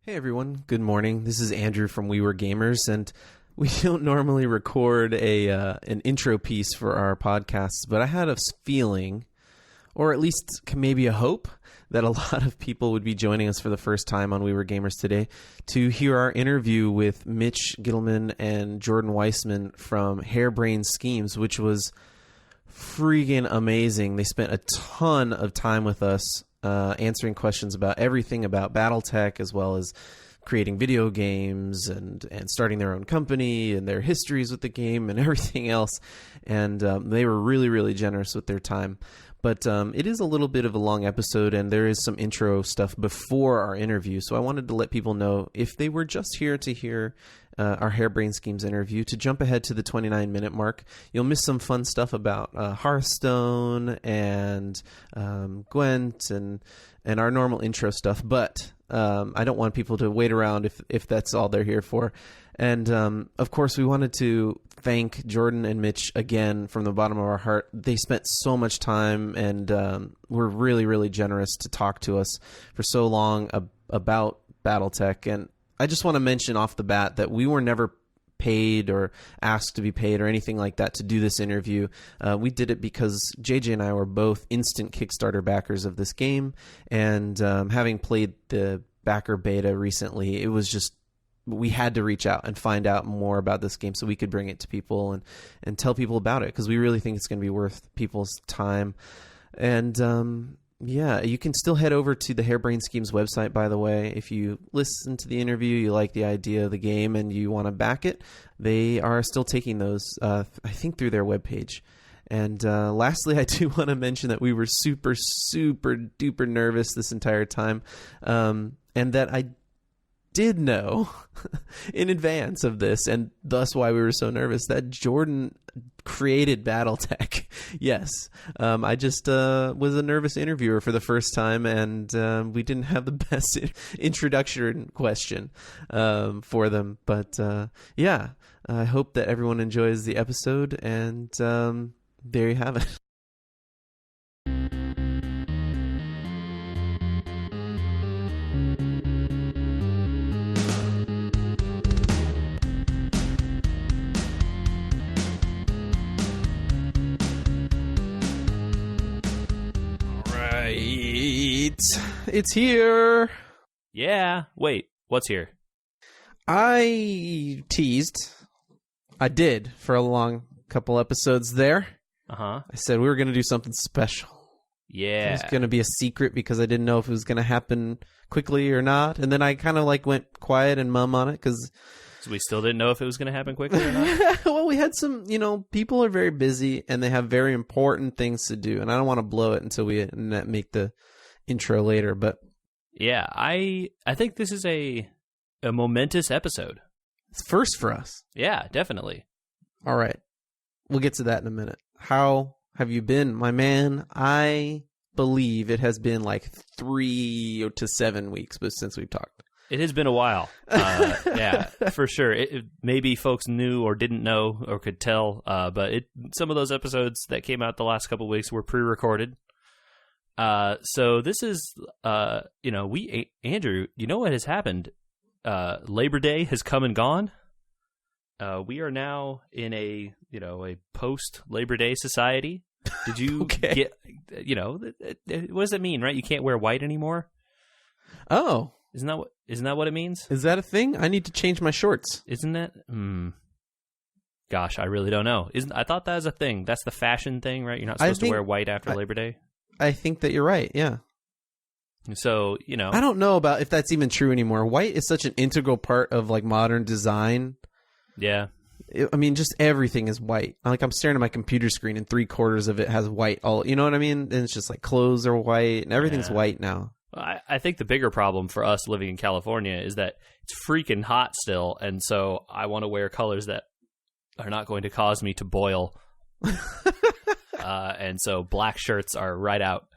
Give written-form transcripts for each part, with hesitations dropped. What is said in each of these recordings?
Hey everyone, good morning. This is Andrew from We Were Gamers, and we don't normally record an intro piece for our podcasts, but I had a feeling, or at least maybe a hope, that a lot of people would be joining us for the first time on We Were Gamers today to hear our interview with Mitch Gitelman and Jordan Weisman from Harebrained Schemes, which was freaking amazing. They spent a ton of time with us answering questions about everything about BattleTech, as well as creating video games and starting their own company and their histories with the game and everything else. And they were really, really generous with their time. But it is a little bit of a long episode, and there is some intro stuff before our interview. So I wanted to let people know, if they were just here to hear our Harebrained Schemes interview, to jump ahead to the 29-minute mark. You'll miss some fun stuff about Hearthstone and Gwent and our normal intro stuff. But I don't want people to wait around if that's all they're here for. And, of course, we wanted to thank Jordan and Mitch again from the bottom of our heart. They spent so much time and were really, really generous to talk to us for so long about BattleTech. And I just want to mention off the bat that we were never paid or asked to be paid or anything like that to do this interview. We did it because JJ and I were both instant Kickstarter backers of this game. And having played the backer beta recently, it was just, we had to reach out and find out more about this game so we could bring it to people and tell people about it, because we really think it's going to be worth people's time. And yeah, you can still head over to the Harebrained Schemes website, by the way. If you listen to the interview, you like the idea of the game, and you want to back it, they are still taking those, I think, through their webpage. And lastly, I do want to mention that we were super, super duper nervous this entire time, and that I did know in advance of this, and thus why we were so nervous, that Jordan created BattleTech. Yes, I just was a nervous interviewer for the first time, and we didn't have the best introduction question for them. But yeah, I hope that everyone enjoys the episode, and there you have it. It's here. Yeah. Wait, what's here? I teased. I did for a long couple episodes there. Uh-huh. I said we were going to do something special. Yeah. It was going to be a secret because I didn't know if it was going to happen quickly or not. And then I kind of went quiet and mum on it because... So we still didn't know if it was going to happen quickly or not? Well, we had some, people are very busy and they have very important things to do. And I don't want to blow it until we make the intro later, but... Yeah, I think this is a momentous episode. It's first for us. Yeah, definitely. All right. We'll get to that in a minute. How have you been, my man? I believe it has been 3 to 7 weeks since we've talked. It has been a while. Yeah, for sure. Maybe folks knew or didn't know or could tell, but some of those episodes that came out the last couple of weeks were pre-recorded. So this is, Andrew, you know what has happened? Labor Day has come and gone. We are now in a post-Labor Day society. Did you get, what does that mean, right? You can't wear white anymore? Oh. Isn't that what it means? Is that a thing? I need to change my shorts. Isn't that? Gosh, I really don't know. I thought that was a thing. That's the fashion thing, right? You're not supposed to wear white after Labor Day? I think that you're right, yeah. So, I don't know about if that's even true anymore. White is such an integral part of modern design. Yeah. Just everything is white. I'm staring at my computer screen and 3/4 of it has white all, you know what I mean? And it's just clothes are white and everything's white now. I think the bigger problem for us living in California is that it's freaking hot still, and so I want to wear colors that are not going to cause me to boil. And so black shirts are right out.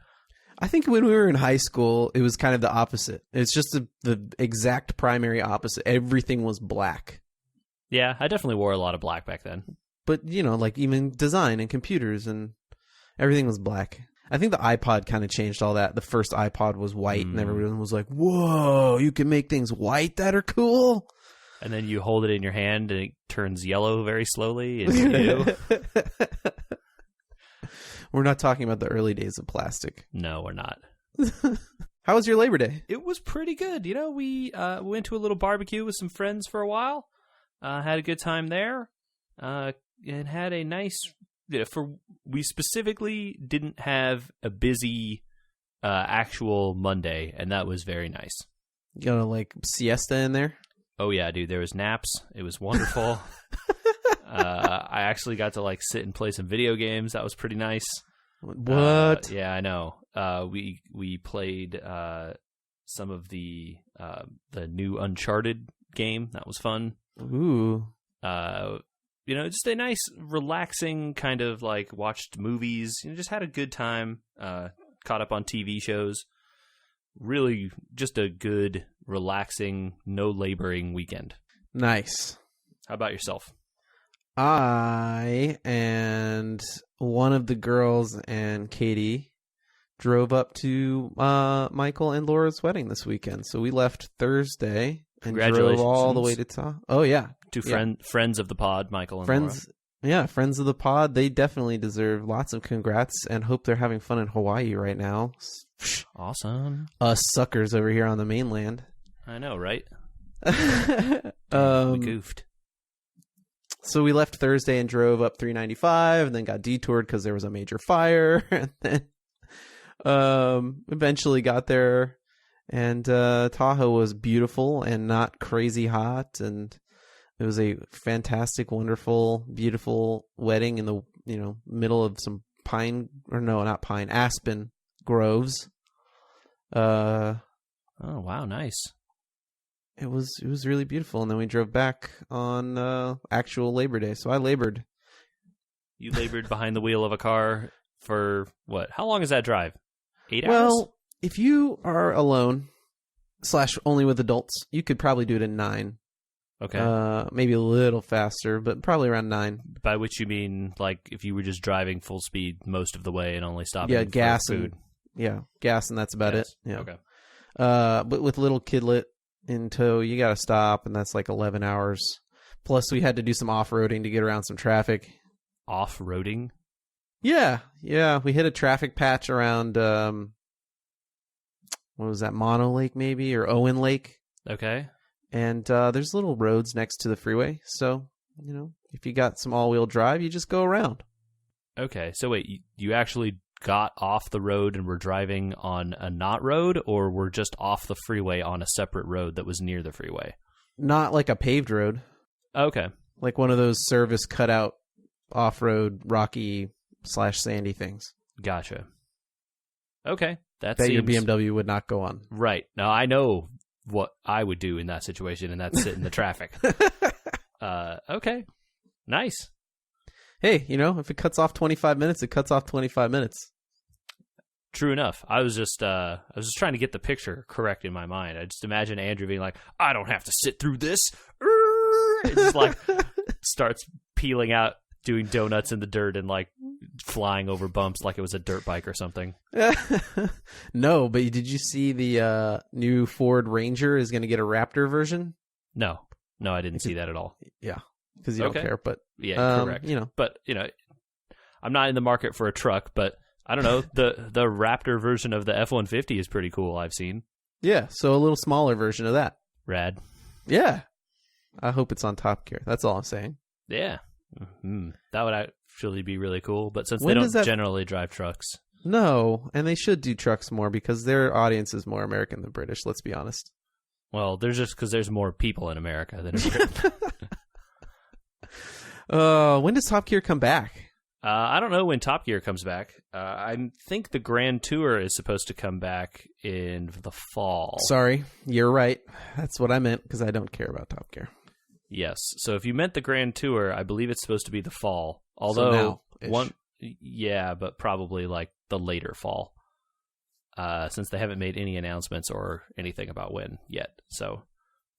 I think when we were in high school, it was kind of the opposite. It's just the exact primary opposite. Everything was black. Yeah, I definitely wore a lot of black back then. But, even design and computers and everything was black. I think the iPod kind of changed all that. The first iPod was white, and everyone was like, "Whoa, you can make things white that are cool." And then you hold it in your hand, and it turns yellow very slowly. And We're not talking about the early days of plastic. No, we're not. How was your Labor Day? It was pretty good. We went to a little barbecue with some friends for a while. Had a good time there. And had a nice... we specifically didn't have a busy actual Monday, and that was very nice. You got a siesta in there? Oh, yeah, dude. There was naps. It was wonderful. I actually got to sit and play some video games. That was pretty nice. What? Yeah, I know. We played some of the new Uncharted game. That was fun. Ooh. Just a nice, relaxing kind of watched movies. Just had a good time. Caught up on TV shows. Really, just a good, relaxing, no laboring weekend. Nice. How about yourself? I and one of the girls and Katie drove up to Michael and Laura's wedding this weekend. So we left Thursday and drove all the way to Oh, yeah. To friends of the pod, Michael and Laura. Yeah, friends of the pod. They definitely deserve lots of congrats and hope they're having fun in Hawaii right now. Awesome. Us suckers over here on the mainland. I know, right? We goofed. So we left Thursday and drove up 395 and then got detoured because there was a major fire. And then eventually got there. And Tahoe was beautiful and not crazy hot. And it was a fantastic, wonderful, beautiful wedding in the middle of some aspen groves. Oh, wow, nice. It was really beautiful, and then we drove back on actual Labor Day. So I labored. You labored behind the wheel of a car for what? How long is that drive? 8 hours? Well, if you are alone / only with adults, you could probably do it in 9. Okay. Maybe a little faster, but probably around 9. By which you mean if you were just driving full speed most of the way and only stopping for gas food? Gas, and that's about it. Yeah. Okay. But with little kidlet in tow, you got to stop, and that's 11 hours. Plus, we had to do some off-roading to get around some traffic. Off-roading? Yeah. We hit a traffic patch around, what was that, Mono Lake maybe, or Owen Lake. Okay. And there's little roads next to the freeway, so, if you got some all-wheel drive, you just go around. Okay, so wait, you actually got off the road and were driving on a not road, or were just off the freeway on a separate road that was near the freeway? Not like a paved road. Okay. Like one of those service cutout off-road rocky / sandy things. Gotcha. Okay. That your BMW would not go on. Right. Now, I know what I would do in that situation, and that's sit in the traffic. Okay. Nice. Hey, if it cuts off 25 minutes, it cuts off 25 minutes. True enough. I was just trying to get the picture correct in my mind. I just imagine Andrew being like, I don't have to sit through this. It just starts peeling out, doing donuts in the dirt and flying over bumps like it was a dirt bike or something. No, but did you see the new Ford Ranger is going to get a Raptor version? No, I didn't see that at all. Yeah, because you don't care. But yeah, correct. But I'm not in the market for a truck, but I don't know. The Raptor version of the F-150 is pretty cool. I've seen. Yeah, so a little smaller version of that. Rad. Yeah, I hope it's on Top Gear. That's all I'm saying. Yeah, that would actually be really cool. But since they don't generally drive trucks, no, and they should do trucks more because their audience is more American than British. Let's be honest. Well, there's just because there's more people in America than in Britain. When does Top Gear come back? I don't know when Top Gear comes back. I think the Grand Tour is supposed to come back in the fall. Sorry, you're right. That's what I meant because I don't care about Top Gear. Yes. So if you meant the Grand Tour, I believe it's supposed to be the fall. Although but probably the later fall. Since they haven't made any announcements or anything about when yet. So,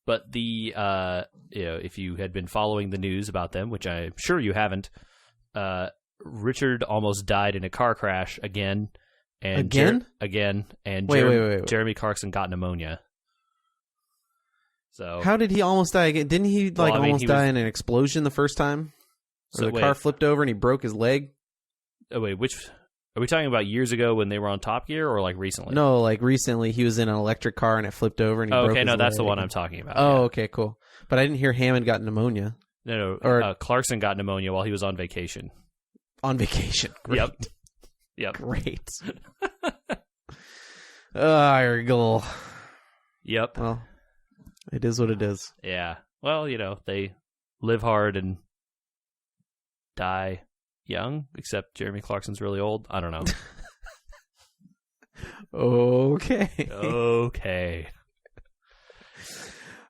but if you had been following the news about them, which I'm sure you haven't, Richard almost died in a car crash again, And again? And wait. Jeremy Clarkson got pneumonia. So how did he almost die again? Didn't he almost die in an explosion the first time? Or the car flipped over and he broke his leg? Oh, wait, are we talking about years ago when they were on Top Gear or like recently? No, like recently he was in an electric car and it flipped over and he broke his leg. Okay, no, that's the one I'm talking about. Oh, yeah. Okay, cool. But I didn't hear Hammond got pneumonia. No, Clarkson got pneumonia while he was on vacation. On vacation. Great. Yep. Great. Argle. Yep. Well, it is what it is. Yeah. Well, they live hard and die young, except Jeremy Clarkson's really old. I don't know. Okay.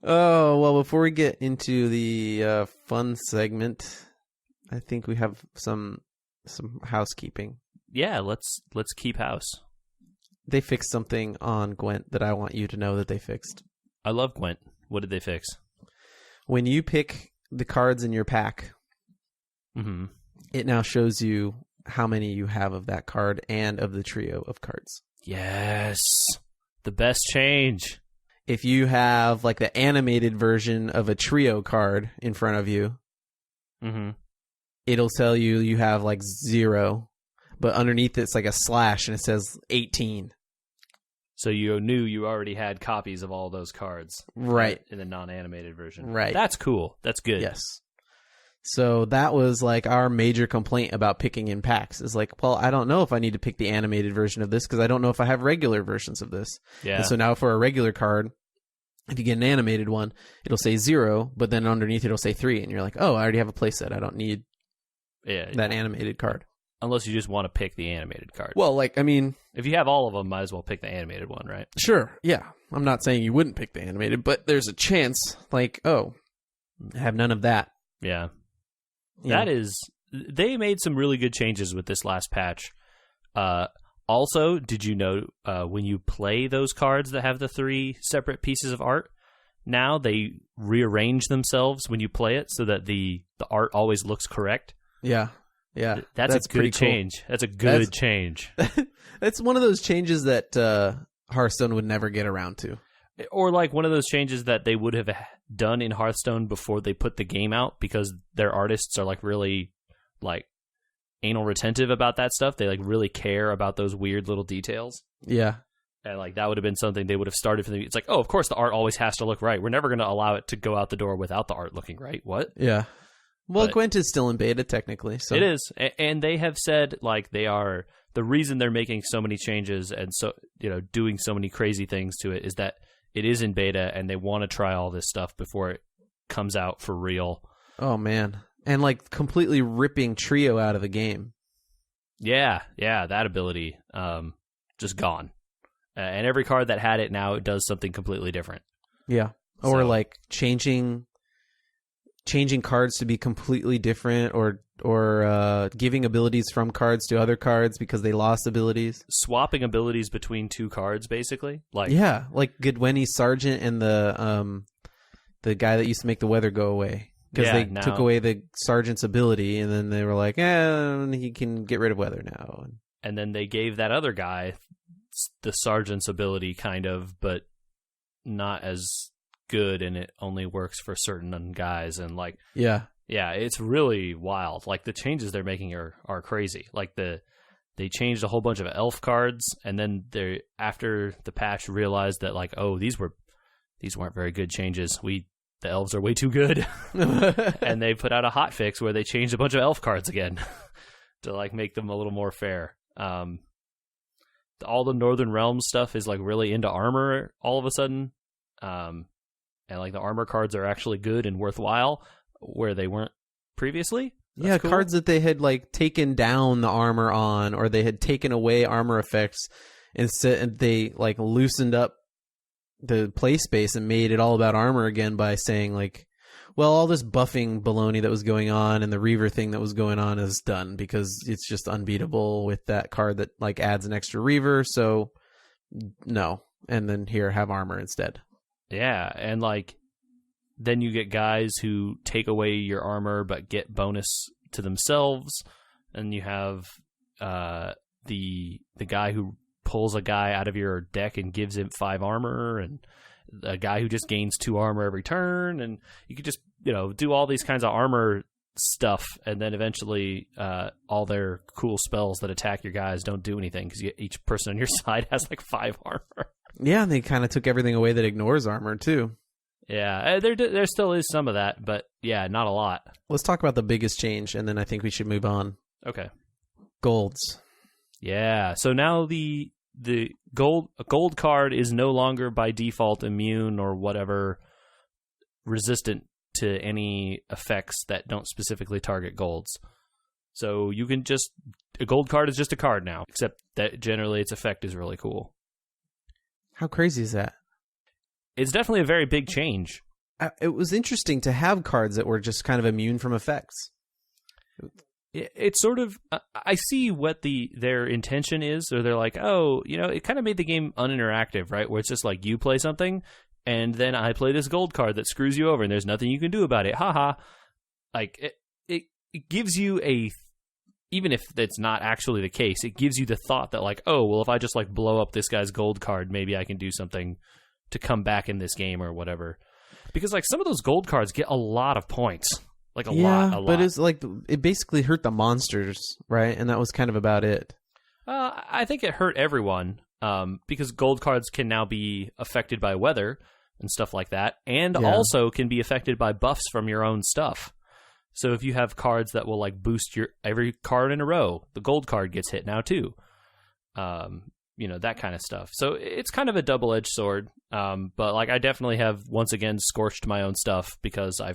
Oh, well, before we get into the fun segment, I think we have some housekeeping. Yeah, let's keep house. They fixed something on Gwent that I want you to know that they fixed. I love Gwent. What did they fix? When you pick the cards in your pack, it now shows you how many you have of that card and of the trio of cards. Yes. The best change. If you have like the animated version of a trio card in front of you, it'll tell you have like 0, but underneath it's like a slash and it says 18. So you knew you already had copies of all those cards. Right. In the non-animated version. Right. That's cool. That's good. Yes. So that was like our major complaint about picking in packs is like, well, I don't know if I need to pick the animated version of this because I don't know if I have regular versions of this. Yeah. And so now for a regular card, if you get an animated one, it'll say 0, but then underneath it'll say 3. And you're like, oh, I already have a playset. I don't need that animated card. Unless you just want to pick the animated card. Well, like, I mean... if you have all of them, might as well pick the animated one, right? Sure, yeah. I'm not saying you wouldn't pick the animated, but there's a chance, like, oh, I have none of that. Yeah. They made some really good changes with this last patch. Also, did you know when you play those cards that have the 3 separate pieces of art, now they rearrange themselves when you play it so that the art always looks correct? Yeah. Yeah, that's a good change. Cool. That's a good change. That's one of those changes that Hearthstone would never get around to. Or like one of those changes that they would have done in Hearthstone before they put the game out because their artists are like really like anal retentive about that stuff. They like really care about those weird little details. Yeah. And like that would have been something they would have started from the... It's like, oh, of course the art always has to look right. We're never going to allow it to go out the door without the art looking right. What? Yeah. Well, Gwent is still in beta, technically. So. It is. And they have said, like, they are... The reason they're making so many changes and so, doing so many crazy things to it is that it is in beta and they want to try all this stuff before it comes out for real. Oh, man. And, like, completely ripping Trio out of the game. Yeah, that ability just gone. And every card that had it now, it does something completely different. Yeah. Or, like, changing cards to be completely different or giving abilities from cards to other cards because they lost abilities. Swapping abilities between 2 cards, basically. Like Goodwenny's Sergeant and the guy that used to make the weather go away. Because they took away the Sergeant's ability, and then they were like, he can get rid of weather now. And then they gave that other guy the Sergeant's ability, kind of, but not as good, and it only works for certain guys. And, like... Yeah, it's really wild. Like, the changes they're making are crazy. Like, they changed a whole bunch of elf cards, and then they, after the patch, realized that, like, oh, these weren't very good changes. The elves are way too good. And they put out a hot fix where they changed a bunch of elf cards again to like make them a little more fair. All the Northern Realms stuff is like really into armor all of a sudden. And like the armor cards are actually good and worthwhile where they weren't previously. That's cool. Cards that they had like taken down the armor on, or they had taken away armor effects, and they like loosened up the play space and made it all about armor again by saying like, well, all this buffing baloney that was going on and the Reaver thing that was going on is done because it's just unbeatable with that card that like adds an extra Reaver. So no. And then here, have armor instead. Yeah. And like, then you get guys who take away your armor but get bonus to themselves. And you have the guy who pulls a guy out of your deck and gives him 5 armor, and a guy who just gains 2 armor every turn, and you could just, do all these kinds of armor stuff, and then eventually all their cool spells that attack your guys don't do anything because each person on your side has like 5 armor. Yeah, and they kind of took everything away that ignores armor too. Yeah, there still is some of that, but yeah, not a lot. Let's talk about the biggest change, and then I think we should move on. Okay. Golds. Yeah, so now a gold card is no longer by default immune or whatever resistant to any effects that don't specifically target golds. So you can a gold card is just a card now, except that generally its effect is really cool. How crazy is that? It's definitely a very big change. It was interesting to have cards that were just kind of immune from effects. It's sort of, I see what their intention is, or they're like, it kind of made the game uninteractive, right? Where it's just like you play something, and then I play this gold card that screws you over, and there's nothing you can do about it. Haha. Like, it gives you even if that's not actually the case, it gives you the thought that like, if I just like blow up this guy's gold card, maybe I can do something to come back in this game or whatever. Because like some of those gold cards get a lot of points. Like a lot. But it's like it basically hurt the monsters, right? And that was kind of about it. I think it hurt everyone because gold cards can now be affected by weather and stuff like that, and also can be affected by buffs from your own stuff. So if you have cards that will like boost every card in a row, the gold card gets hit now too. That kind of stuff. So it's kind of a double-edged sword. But like I definitely have once again scorched my own stuff because I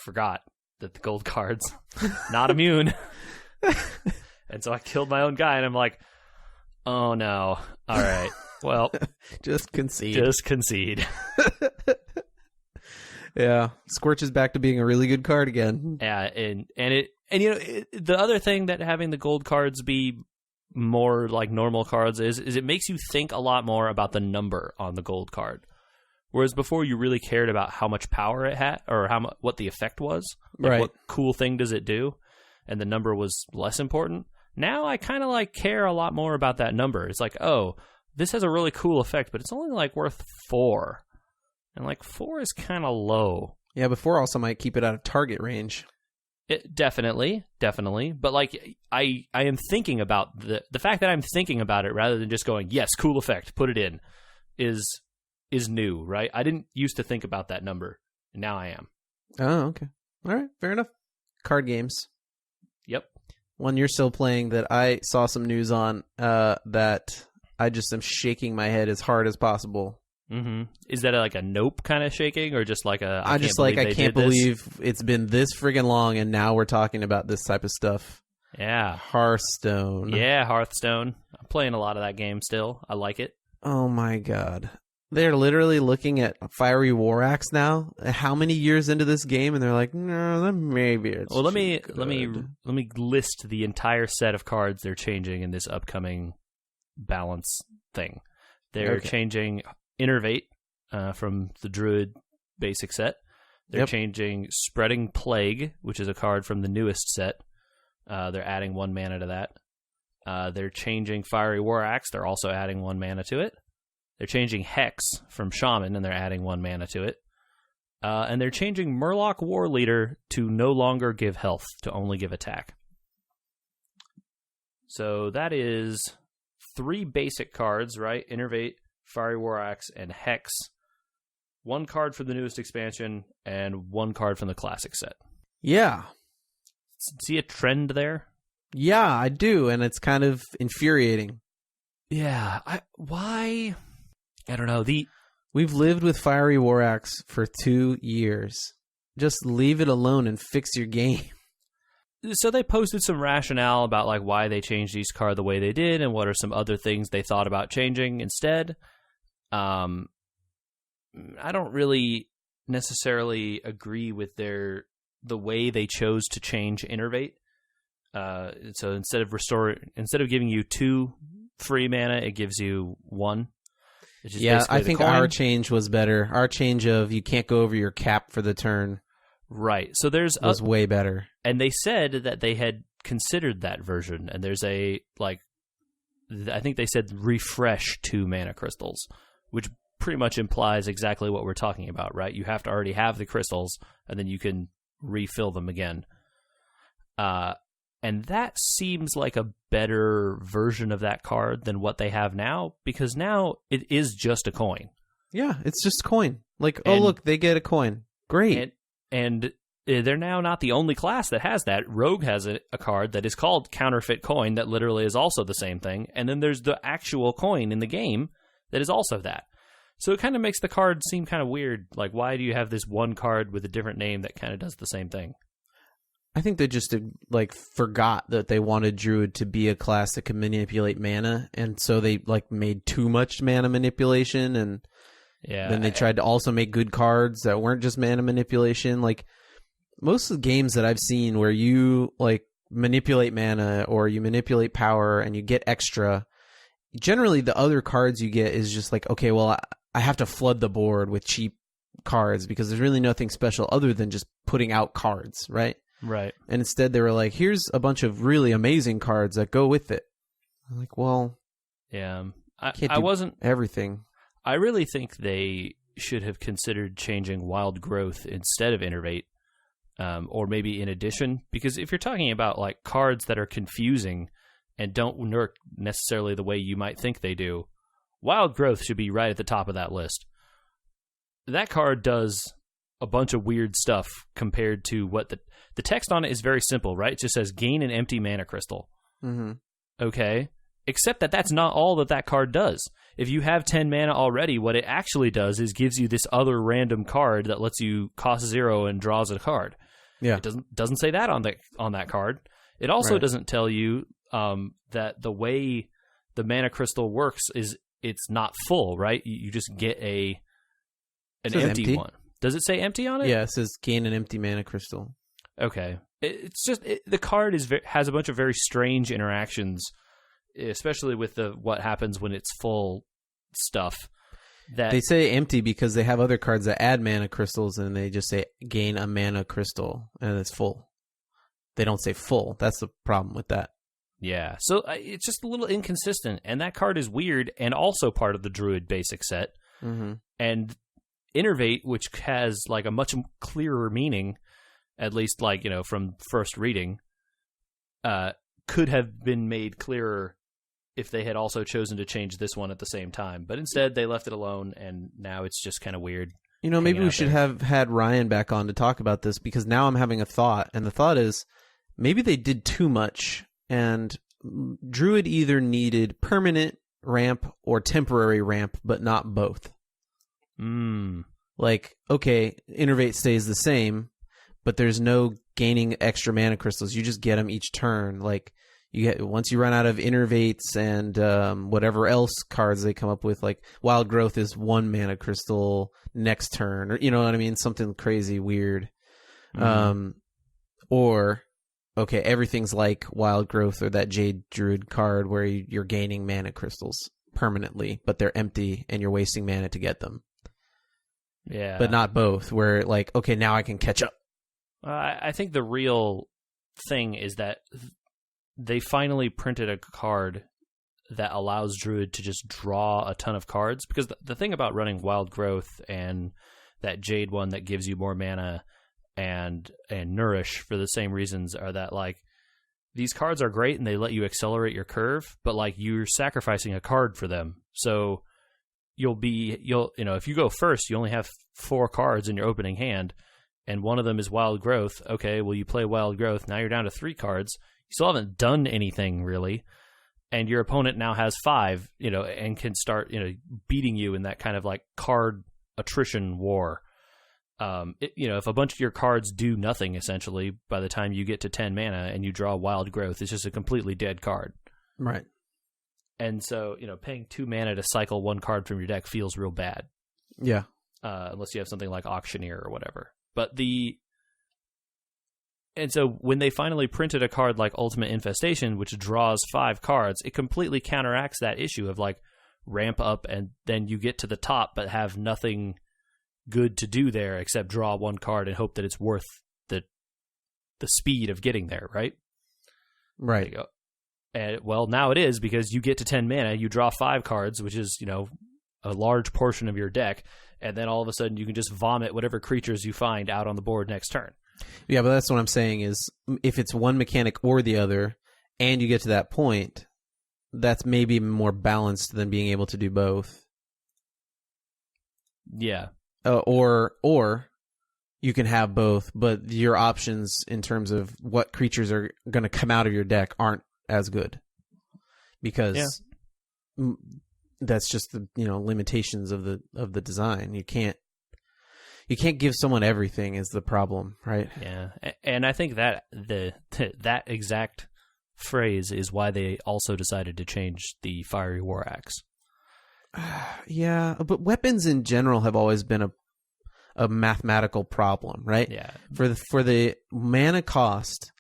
forgot that the gold card's not immune. And so I killed my own guy, and I'm like, oh no. All right. Well, just concede. Yeah. Scorch is back to being a really good card again. Yeah, and the other thing that having the gold cards be more like normal cards is it makes you think a lot more about the number on the gold card. Whereas before you really cared about how much power it had or what the effect was. Like right. What cool thing does it do? And the number was less important. Now I kind of like care a lot more about that number. It's like, this has a really cool effect, but it's only like worth 4. And like 4 is kind of low. Yeah, but 4 also might keep it out of target range. Definitely. But like I am thinking about the fact that I'm thinking about it rather than just going, yes, cool effect, put it in, is new, right? I didn't used to think about that number, and now I am. Oh, okay. All right, fair enough. Card games. Yep. One you're still playing that I saw some news on that I just am shaking my head as hard as possible. Mm-hmm. Is that like a nope kind of shaking, or just like a I can't believe it's been this friggin' long and now we're talking about this type of stuff. Yeah. Hearthstone. Yeah, Hearthstone. I'm playing a lot of that game still. I like it. Oh my god. They're literally looking at Fiery War Axe now. How many years into this game, and they're like, no, maybe it's. Well, let me list the entire set of cards they're changing in this upcoming balance thing. They're changing Innervate from the Druid basic set. They're changing Spreading Plague, which is a card from the newest set. They're adding 1 mana to that. They're changing Fiery War Axe. They're also adding 1 mana to it. They're changing Hex from Shaman, and they're adding 1 mana to it. And they're changing Murloc War Leader to no longer give health, to only give attack. So that is 3 basic cards, right? Innervate, Fiery War Axe, and Hex. 1 card from the newest expansion, and 1 card from the classic set. Yeah. See a trend there? Yeah, I do, and it's kind of infuriating. Yeah, why? I don't know. We've lived with Fiery War Axe for 2 years. Just leave it alone and fix your game. So they posted some rationale about like why they changed each card the way they did, and what are some other things they thought about changing instead. I don't really necessarily agree with the way they chose to change Innervate. So instead of giving you 2 free mana, it gives you 1. Yeah, I think our change was better. Our change of you can't go over your cap for the turn. Right. So was way better. And they said that they had considered that version, and there's a I think they said refresh 2 mana crystals, which pretty much implies exactly what we're talking about, right? You have to already have the crystals, and then you can refill them again. And that seems like a better version of that card than what they have now, because now it is just a coin. Yeah, it's just a coin. Like, oh, look, they get a coin. Great. And they're now not the only class that has that. Rogue has a card that is called Counterfeit Coin that literally is also the same thing. And then there's the actual coin in the game that is also that. So it kind of makes the card seem kind of weird. Like, why do you have this one card with a different name that kind of does the same thing? I think they just like forgot that they wanted Druid to be a class that could manipulate mana, and so they like made too much mana manipulation, and then they tried to also make good cards that weren't just mana manipulation. Like most of the games that I've seen where you like manipulate mana or you manipulate power and you get extra, generally the other cards you get is just like, okay, well, I have to flood the board with cheap cards because there's really nothing special other than just putting out cards, right? Right. And instead they were like, here's a bunch of really amazing cards that go with it. I'm like, well, yeah, I wasn't everything. I really think they should have considered changing Wild Growth instead of Innervate, or maybe in addition, because if you're talking about like cards that are confusing and don't work necessarily the way you might think they do, Wild Growth should be right at the top of that list. That card does a bunch of weird stuff compared to what the text on it is very simple, right? It just says gain an empty mana crystal. Mm-hmm. Okay. Except that that's not all that card does. If you have 10 mana already, what it actually does is gives you this other random card that lets you cost 0 and draws a card. Yeah. It doesn't say that on that card. It also doesn't tell you that the way the mana crystal works is it's not full, right? You just get an empty one. Does it say empty on it? Yeah, it says gain an empty mana crystal. Okay. It's just the card has a bunch of very strange interactions, especially with what happens when it's full stuff. That they say empty because they have other cards that add mana crystals, and they just say gain a mana crystal, and it's full. They don't say full. That's the problem with that. Yeah. So it's just a little inconsistent, and that card is weird and also part of the Druid basic set. Mm-hmm. And Innervate, which has like a much clearer meaning, at least like, from first reading, could have been made clearer if they had also chosen to change this one at the same time. But instead, they left it alone, and now it's just kind of weird. Maybe we should have had Ryan back on to talk about this, because now I'm having a thought, and the thought is maybe they did too much, and Druid either needed permanent ramp or temporary ramp, but not both. Like, okay, Innervate stays the same, but there's no gaining extra mana crystals. You just get them each turn. Like, once you run out of Innervates and whatever else cards they come up with, like Wild Growth is 1 mana crystal next turn, or you know what I mean? Something crazy weird. Mm-hmm. Or, okay, everything's like Wild Growth or that Jade Druid card where you're gaining mana crystals permanently, but they're empty and you're wasting mana to get them. Yeah. But not both, where like, okay, now I can catch up. I think the real thing is that they finally printed a card that allows Druid to just draw a ton of cards, because the thing about running Wild Growth and that Jade one that gives you more mana and Nourish for the same reasons are that like these cards are great and they let you accelerate your curve, but like you're sacrificing a card for them. So if you go first, you only have 4 cards in your opening hand, and one of them is Wild Growth. Okay, well, you play Wild Growth. Now you're down to 3 cards. You still haven't done anything, really. And your opponent now has 5, and can start, beating you in that kind of like card attrition war. If a bunch of your cards do nothing, essentially, by the time you get to 10 mana and you draw Wild Growth, it's just a completely dead card. Right. And so, paying 2 mana to cycle 1 card from your deck feels real bad. Yeah. Unless you have something like Auctioneer or whatever. And so when they finally printed a card like Ultimate Infestation, which draws 5 cards, it completely counteracts that issue of like ramp up and then you get to the top but have nothing good to do there except draw 1 card and hope that it's worth the speed of getting there, right? Right. There you go. Well, now it is, because you get to 10 mana, you draw 5 cards, which is, a large portion of your deck, and then all of a sudden you can just vomit whatever creatures you find out on the board next turn. Yeah, but that's what I'm saying is if it's one mechanic or the other, and you get to that point, that's maybe more balanced than being able to do both. Yeah. Or you can have both, but your options in terms of what creatures are going to come out of your deck aren't as good, because that's just the limitations of the design. You can't give someone everything is the problem, right? Yeah, and I think that that exact phrase is why they also decided to change the Fiery War Axe. Yeah, but weapons in general have always been a mathematical problem, right? Yeah. For the mana cost,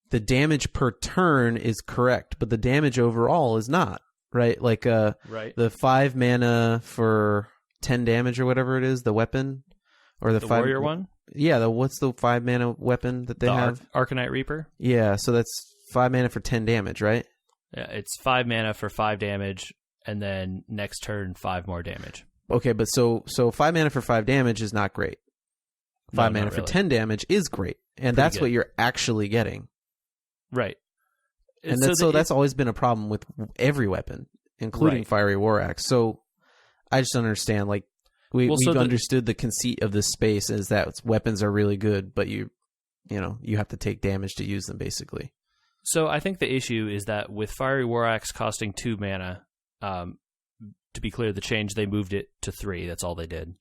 the damage per turn is correct, but the damage overall is not, right? Like right. The 5 mana for 10 damage or whatever it is, the weapon, or the 5 warrior one? Yeah, what's the 5 mana weapon that they have? Arcanite Reaper? Yeah, so that's 5 mana for 10 damage, right? Yeah, it's 5 mana for 5 damage, and then next turn 5 more damage. Okay, but so 5 mana for 5 damage is not great. 5 mana for 10 damage is great, and that's what you're actually getting. Right. And that's always been a problem with every weapon, including Fiery War Axe. So I just don't understand. Like we've understood the conceit of this space is that weapons are really good, but you have to take damage to use them, basically. So I think the issue is that with Fiery War Axe costing 2 mana, to be clear, the change, they moved it to 3. That's all they did.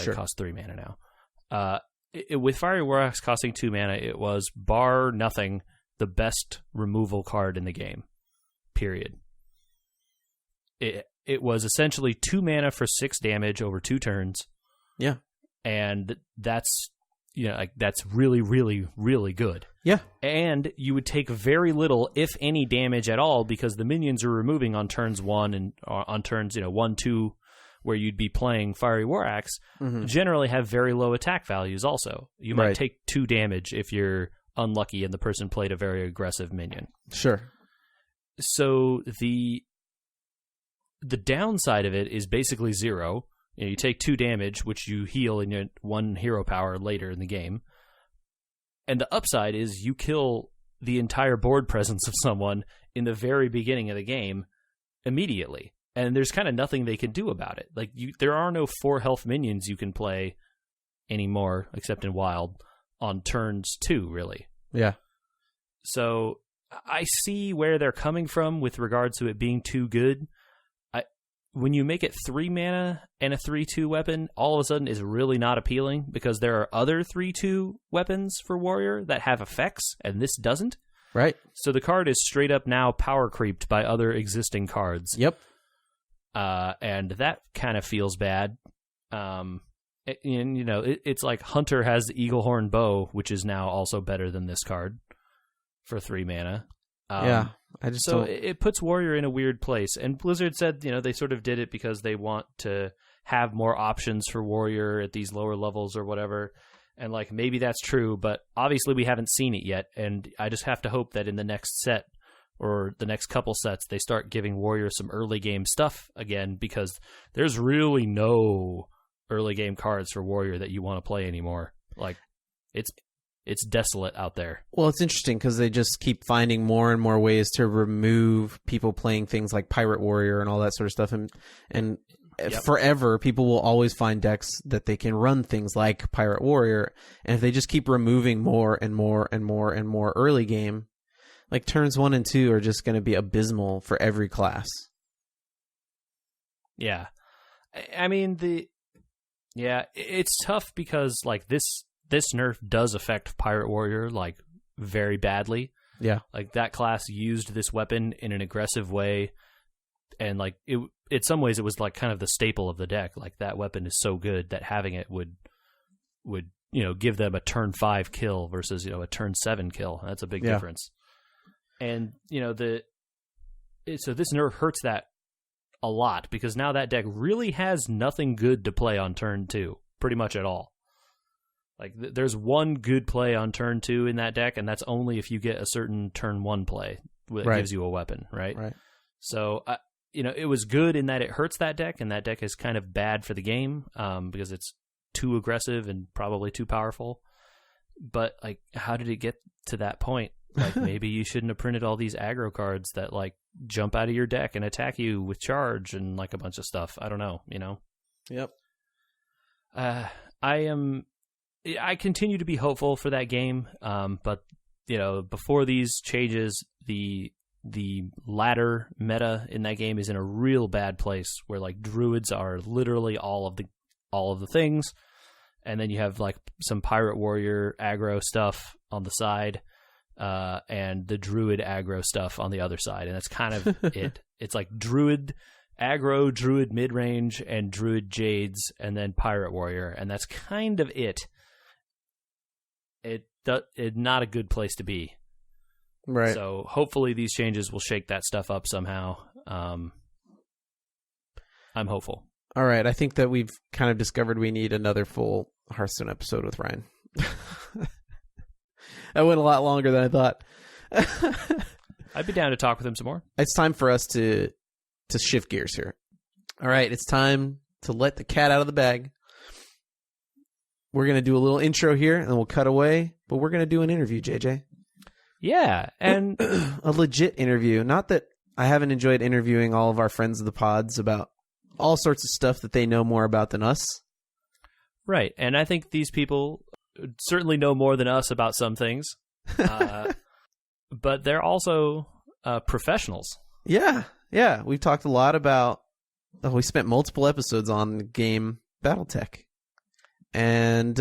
Sure. It costs 3 mana now. With Fiery War Axe costing 2 mana, it was, bar nothing, the best removal card in the game. Period. It was essentially 2 mana for 6 damage over 2 turns. Yeah. And that's that's really, really, really good. Yeah. And you would take very little, if any, damage at all, because the minions are removing on turns 1 and on turns 1, 2, where you'd be playing Fiery War Axe, generally have very low attack values also. You might take 2 damage if you're unlucky and the person played a very aggressive minion. Sure. So the downside of it is basically 0. You take 2 damage, which you heal in your 1 hero power later in the game. And the upside is you kill the entire board presence of someone in the very beginning of the game immediately. And there's kind of nothing they can do about it. Like there are no 4 health minions you can play anymore, except in Wild, on turns 2, really. Yeah. So I see where they're coming from with regards to it being too good. When you make it 3 mana and a 3/2 weapon, all of a sudden is really not appealing, because there are other 3/2 weapons for Warrior that have effects, and this doesn't. Right. So the card is straight up now power creeped by other existing cards. Yep. And that kind of feels bad. It's like Hunter has the Eaglehorn Bow, which is now also better than this card for 3 mana. It puts Warrior in a weird place. And Blizzard said, they sort of did it because they want to have more options for Warrior at these lower levels or whatever. And maybe that's true, but obviously we haven't seen it yet. And I just have to hope that in the next set or the next couple sets, they start giving Warrior some early game stuff again, because there's really no early game cards for Warrior that you want to play anymore. It's desolate out there. Well, it's interesting because they just keep finding more and more ways to remove people playing things like Pirate Warrior and all that sort of stuff. And forever, people will always find decks that they can run things like Pirate Warrior. And if they just keep removing more and more and more and more early game, turns 1 and 2 are just going to be abysmal for every class. Yeah. I mean, it's tough because this nerf does affect Pirate Warrior, very badly. Yeah. That class used this weapon in an aggressive way, and, in some ways it was, kind of the staple of the deck. That weapon is so good that having it would give them a turn 5 kill versus, a turn 7 kill. That's a big difference. And, so this nerf hurts that a lot, because now that deck really has nothing good to play on turn 2, pretty much at all. There's one good play on turn 2 in that deck, and that's only if you get a certain turn 1 play that Right. gives you a weapon, right? Right. So, it was good in that it hurts that deck, and that deck is kind of bad for the game because it's too aggressive and probably too powerful. But, like, how did it get to that point? Like, maybe you shouldn't have printed all these aggro cards that, like, jump out of your deck and attack you with charge and, like, a bunch of stuff. I don't know, Yep. I continue to be hopeful for that game, but, before these changes, the ladder meta in that game is in a real bad place where, like, druids are literally all of the things, and then you have, like, some pirate warrior aggro stuff on the side, and the druid aggro stuff on the other side, and that's kind of it. It's like druid aggro, druid mid-range, and druid jades, and then pirate warrior, and that's kind of it. It's not a good place to be. Right. So hopefully these changes will shake that stuff up somehow. I'm hopeful. All right. I think that we've kind of discovered we need another full Hearthstone episode with Ryan. That went a lot longer than I thought. I'd be down to talk with him some more. It's time for us to shift gears here. All right. It's time to let the cat out of the bag. We're going to do a little intro here, and we'll cut away. But we're going to do an interview, JJ. Yeah, and a legit interview. Not that I haven't enjoyed interviewing all of our friends of the pods about all sorts of stuff that they know more about than us. Right, and I think these people certainly know more than us about some things, but they're also professionals. Yeah. We've talked a lot about... we spent multiple episodes on the game BattleTech. And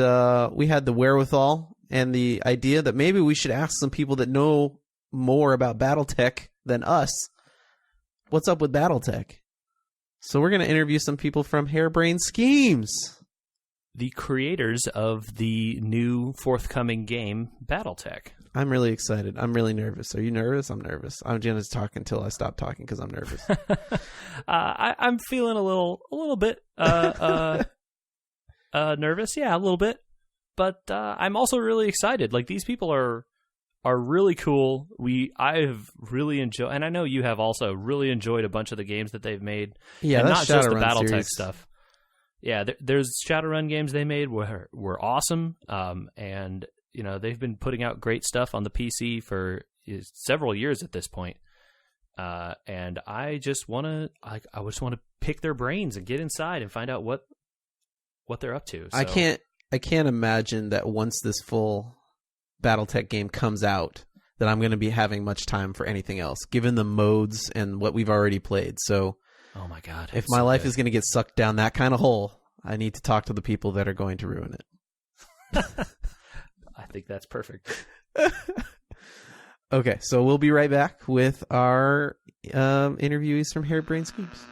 we had the wherewithal and the idea that maybe we should ask some people that know more about BattleTech than us. What's up with BattleTech? So we're going to interview some people from Harebrained Schemes, the creators of the new forthcoming game BattleTech. I'm really excited. I'm really nervous. Are you nervous? I'm nervous. I'm going to talk until I stop talking because I'm nervous. I'm feeling a little bit nervous, yeah, a little bit, but I'm also really excited. Like, these people are really cool. I've really enjoyed, and I know you have also really enjoyed a bunch of the games that they've made. Yeah, and that's not just the Shadowrun BattleTech series stuff. Yeah, there's Shadowrun games they made were awesome, and they've been putting out great stuff on the PC for several years at this point. And I just want to pick their brains and get inside and find out what they're up to. So. I can't imagine that once this full BattleTech game comes out that I'm going to be having much time for anything else, given the modes and what we've already played. So, oh my God, if my life is going to get sucked down that kind of hole, I need to talk to the people that are going to ruin it. I think that's perfect. Okay, so we'll be right back with our interviewees from Harebrained Schemes.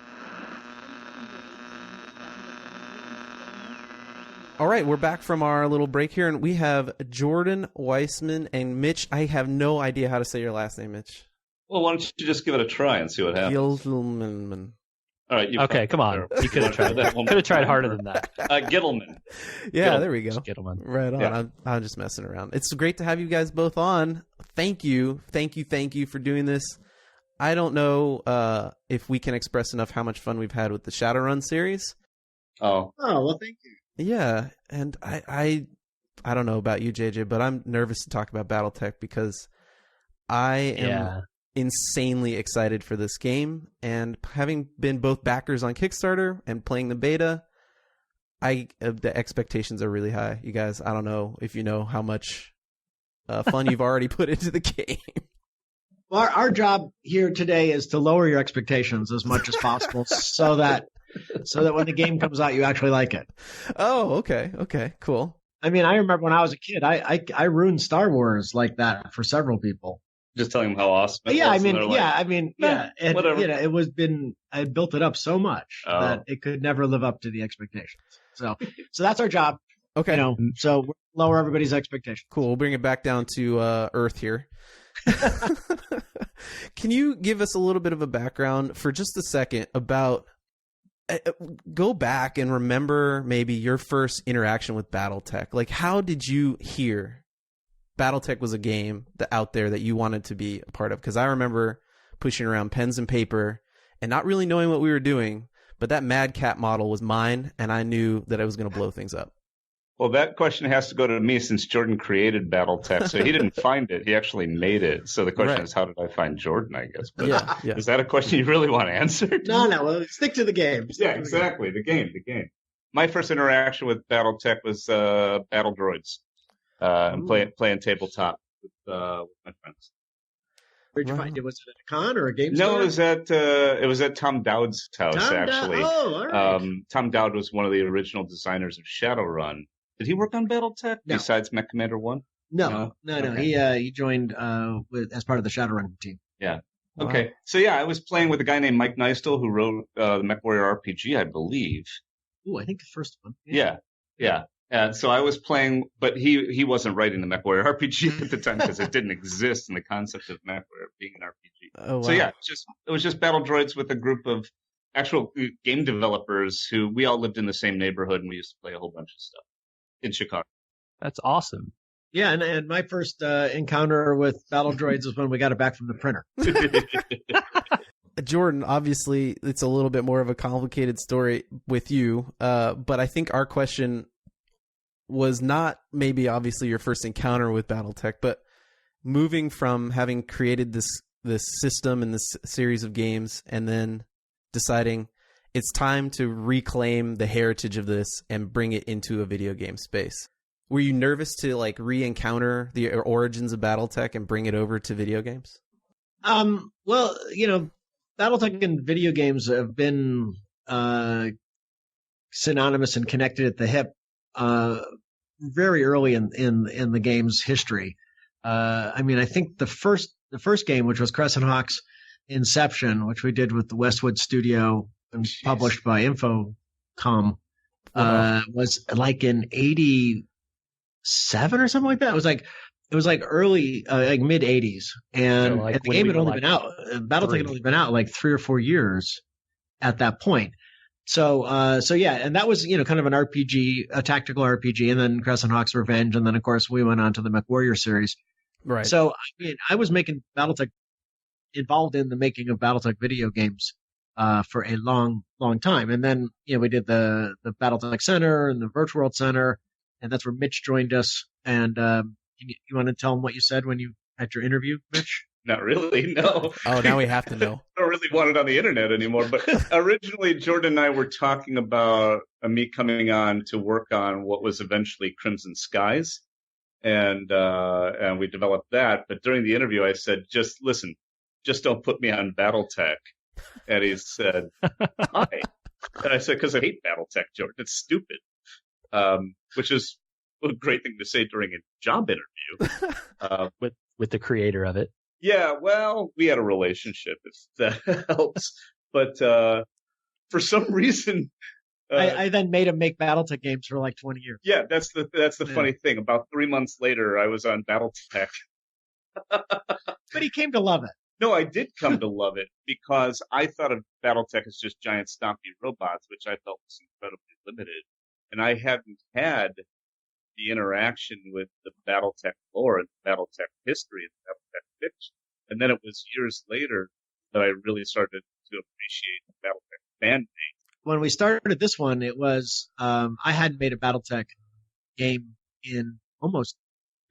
All right, we're back from our little break here, and we have Jordan, Weisman, and Mitch. I have no idea how to say your last name, Mitch. Well, why don't you just give it a try and see what happens? Gitelman. All right. Okay, come on. You could have tried that. Could have tried harder than that. Gitelman. Yeah, there we go. Gitelman. Right on. Yeah. I'm just messing around. It's great to have you guys both on. Thank you for doing this. I don't know if we can express enough how much fun we've had with the Shadowrun series. Oh, well, thank you. Yeah, and I don't know about you, JJ, but I'm nervous to talk about BattleTech because I am insanely excited for this game, and having been both backers on Kickstarter and playing the beta, the expectations are really high. You guys, I don't know if you know how much fun you've already put into the game. Well, our job here today is to lower your expectations as much as possible so that when the game comes out, you actually like it. Oh, okay, cool. I mean, I remember when I was a kid, I ruined Star Wars like that for several people. Just telling them how awesome it was. And, whatever. I built it up so much that it could never live up to the expectations. So that's our job. Okay. So we'll lower everybody's expectations. Cool. We'll bring it back down to Earth here. Can you give us a little bit of a background for just a second about go back and remember maybe your first interaction with BattleTech? Like, how did you hear BattleTech was a game out there that you wanted to be a part of? Because I remember pushing around pens and paper and not really knowing what we were doing, but that Mad Cat model was mine, and I knew that I was going to blow things up. Well, that question has to go to me since Jordan created BattleTech. So he didn't find it. He actually made it. So the question is, how did I find Jordan, I guess? But yeah. Is that a question you really want answered? No. Well, stick to the game. Yeah, exactly. The game. My first interaction with BattleTech was Battle Droids. And playing tabletop with my friends. Where'd you find it? Was it at a con or a game No, store? it was at Tom Dowd's house, actually. All right. Tom Dowd was one of the original designers of Shadowrun. Did he work on BattleTech besides Mech Commander 1? No. Okay. He joined as part of the Shadowrun team. Yeah. Wow. Okay. So I was playing with a guy named Mike Neistel who wrote the MechWarrior RPG, I believe. Ooh, I think the first one. Yeah. And so I was playing, but he wasn't writing the MechWarrior RPG at the time because it didn't exist in the concept of MechWarrior being an RPG. Oh, wow. So it was just Battle Droids with a group of actual game developers who we all lived in the same neighborhood, and we used to play a whole bunch of stuff in Chicago. That's awesome. Yeah, and my first encounter with Battle Droids was when we got it back from the printer. Jordan, obviously, it's a little bit more of a complicated story with you, but I think our question was not maybe obviously your first encounter with BattleTech, but moving from having created this system and this series of games and then deciding it's time to reclaim the heritage of this and bring it into a video game space. Were you nervous to like re-encounter the origins of BattleTech and bring it over to video games? Well, BattleTech and video games have been synonymous and connected at the hip very early in the game's history. I think the first game, which was Crescent Hawk's Inception, which we did with the Westwood Studio and published by Infocom, was like in 87 or something like that. It was like early, like mid 80s, and the game had only been out. BattleTech had only been out like 3 or 4 years at that point. So yeah, and that was kind of an RPG, a tactical RPG, and then Crescent Hawk's Revenge, and then of course we went on to the MechWarrior series. Right. So I was involved in the making of BattleTech video games for a long time, and then we did the BattleTech Center and the Virtual World Center, and that's where Mitch joined us. And you want to tell him what you said when you had your interview, Mitch? Not really, no. Oh, now we have to know. I don't really want it on the internet anymore. But originally, Jordan and I were talking about me coming on to work on what was eventually Crimson Skies, and we developed that. But during the interview, I said, "Just listen, just don't put me on BattleTech." And he said, "Why?" And I said, "Because I hate BattleTech, Jordan. It's stupid," which is a great thing to say during a job interview. With the creator of it. Yeah, well, we had a relationship, if that helps. But for some reason, I then made him make BattleTech games for like 20 years. Yeah, that's the funny thing. About 3 months later, I was on BattleTech. But he came to love it. No, I did come to love it because I thought of BattleTech as just giant stompy robots, which I felt was incredibly limited. And I hadn't had the interaction with the BattleTech lore and the BattleTech history and the BattleTech fiction. And then it was years later that I really started to appreciate the BattleTech fan base. When we started this one, it was I hadn't made a BattleTech game in almost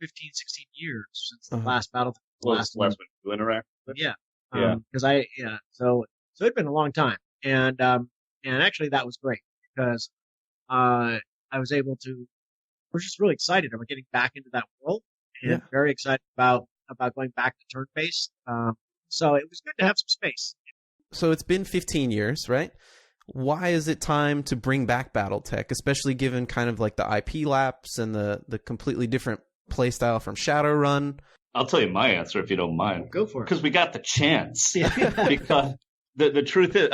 15, 16 years since the last BattleTech. Last one you interact with? Yeah. Yeah. So it'd been a long time. And actually that was great because I was able to, we're just really excited about getting back into that world and very excited about going back to turn-based. So it was good to have some space. So it's been 15 years, right? Why is it time to bring back BattleTech, especially given kind of like the IP lapse and the completely different playstyle from Shadowrun? I'll tell you my answer if you don't mind. Go for it. Because we got the chance. Because the truth is,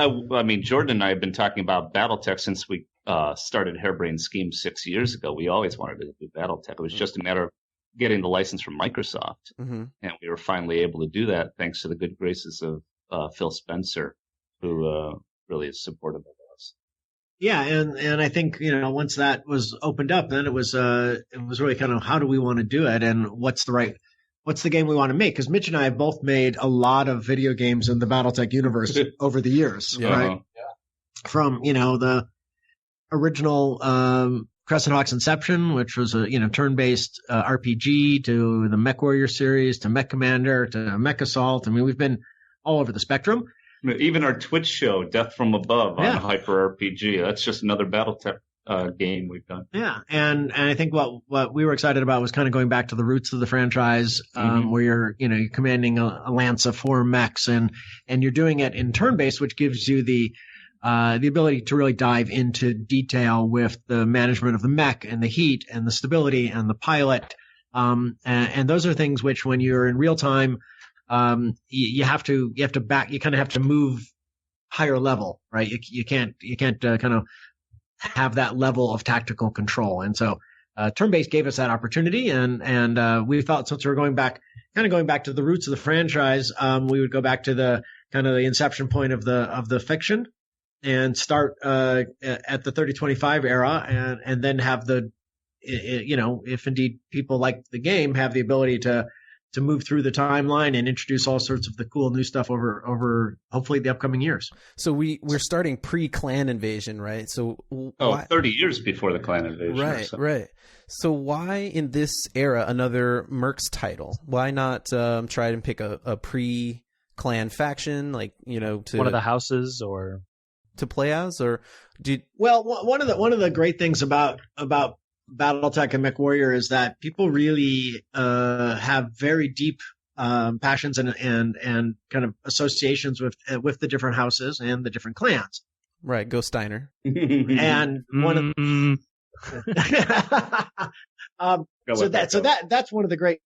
Jordan and I have been talking about BattleTech since we started Harebrained Schemes 6 years ago. We always wanted to do BattleTech. It was just a matter of getting the license from Microsoft. Mm-hmm. And we were finally able to do that thanks to the good graces of Phil Spencer, who really is supportive of us. Yeah, and I think once that was opened up, then it was really kind of how do we want to do it, and what's the game we want to make? Because Mitch and I have both made a lot of video games in the BattleTech universe over the years, right? From the original Crescent Hawk's Inception, which was a turn-based RPG, to the Mech Warrior series, to Mech Commander, to Mech Assault. I mean, we've been all over the spectrum. Even our Twitch show, Death from Above, on Hyper RPG. That's just another BattleTech game we've done. Yeah, and I think what we were excited about was kind of going back to the roots of the franchise, where you're commanding a lance of 4 mechs, and you're doing it in turn-based, which gives you the ability to really dive into detail with the management of the mech and the heat and the stability and the pilot, and those are things which, when you're in real time, you kind of have to move higher level, right? You can't kind of have that level of tactical control. And so, turn-based gave us that opportunity. And we thought, since we were going back to the roots of the franchise, we would go back to the kind of the inception point of the fiction and start, at the 3025 era, and then have if indeed people like the game, have the ability to move through the timeline and introduce all sorts of the cool new stuff over hopefully the upcoming years. So we're starting pre-clan invasion, right? So 30 years before the clan invasion. Right. So why in this era another Mercs title? Why not try and pick a pre-clan faction, like to one of the houses or to play as, or one of the great things about BattleTech and Mech Warrior is that people really have very deep passions and kind of associations with the different houses and the different clans. Right, go Steiner. And one of that's one of the great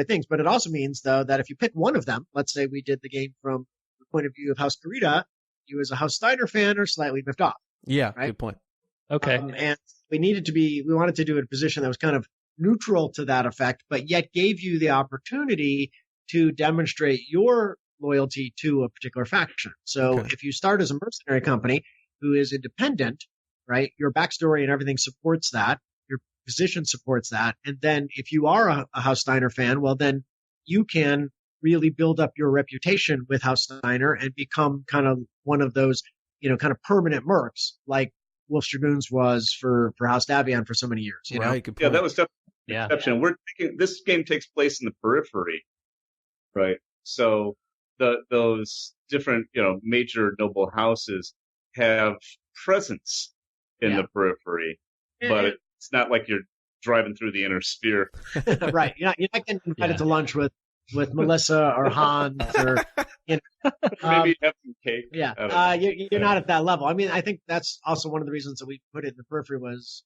things. But it also means, though, that if you pick one of them, let's say we did the game from the point of view of House Karita, you as a House Steiner fan are slightly miffed off. Yeah, right? Good point. Okay. And we wanted to do a position that was kind of neutral to that effect, but yet gave you the opportunity to demonstrate your loyalty to a particular faction. So if you start as a mercenary company who is independent, right, your backstory and everything supports that, your position supports that. And then if you are a House Steiner fan, well, then you can really build up your reputation with House Steiner and become kind of one of those, kind of permanent mercs, like Wolf's Dragoons was for House Davion for so many years. Right, yeah, that was definitely an exception. We're thinking this game takes place in the periphery, right? So those different, major noble houses have presence in the periphery, but it's not like you're driving through the inner sphere. Right. You're not getting invited to lunch with Melissa or Hans or maybe have some cake. Yeah, you're not at that level. I mean, I think that's also one of the reasons that we put it in the periphery was,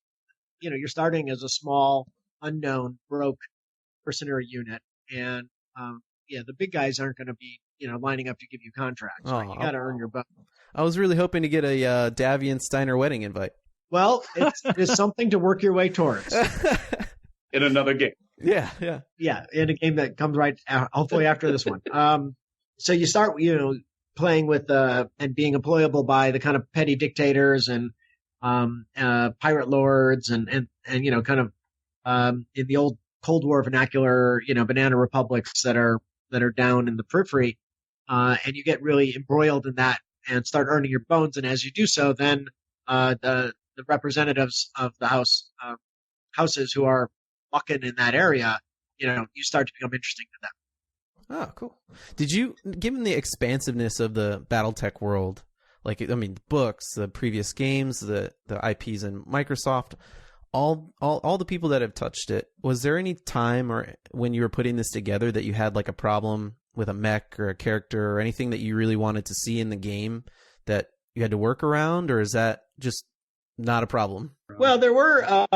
you're starting as a small, unknown, broke mercenary unit, and the big guys aren't going to be lining up to give you contracts. Right? You got to earn your buck. I was really hoping to get a Davion Steiner wedding invite. Well, it's something to work your way towards. In another game. Yeah, in a game that comes right hopefully after this one. So you start, playing with and being employable by the kind of petty dictators and pirate lords and kind of in the old Cold War vernacular, banana republics that are down in the periphery, and you get really embroiled in that and start earning your bones. And as you do so, then the representatives of the houses who are walking in that area, you start to become interesting to them. Oh, cool. Did you, given the expansiveness of the BattleTech world, the books, the previous games, the IPs in Microsoft, all the people that have touched it, was there any time or when you were putting this together that you had like a problem with a mech or a character or anything that you really wanted to see in the game that you had to work around, or is that just not a problem? Well, there were,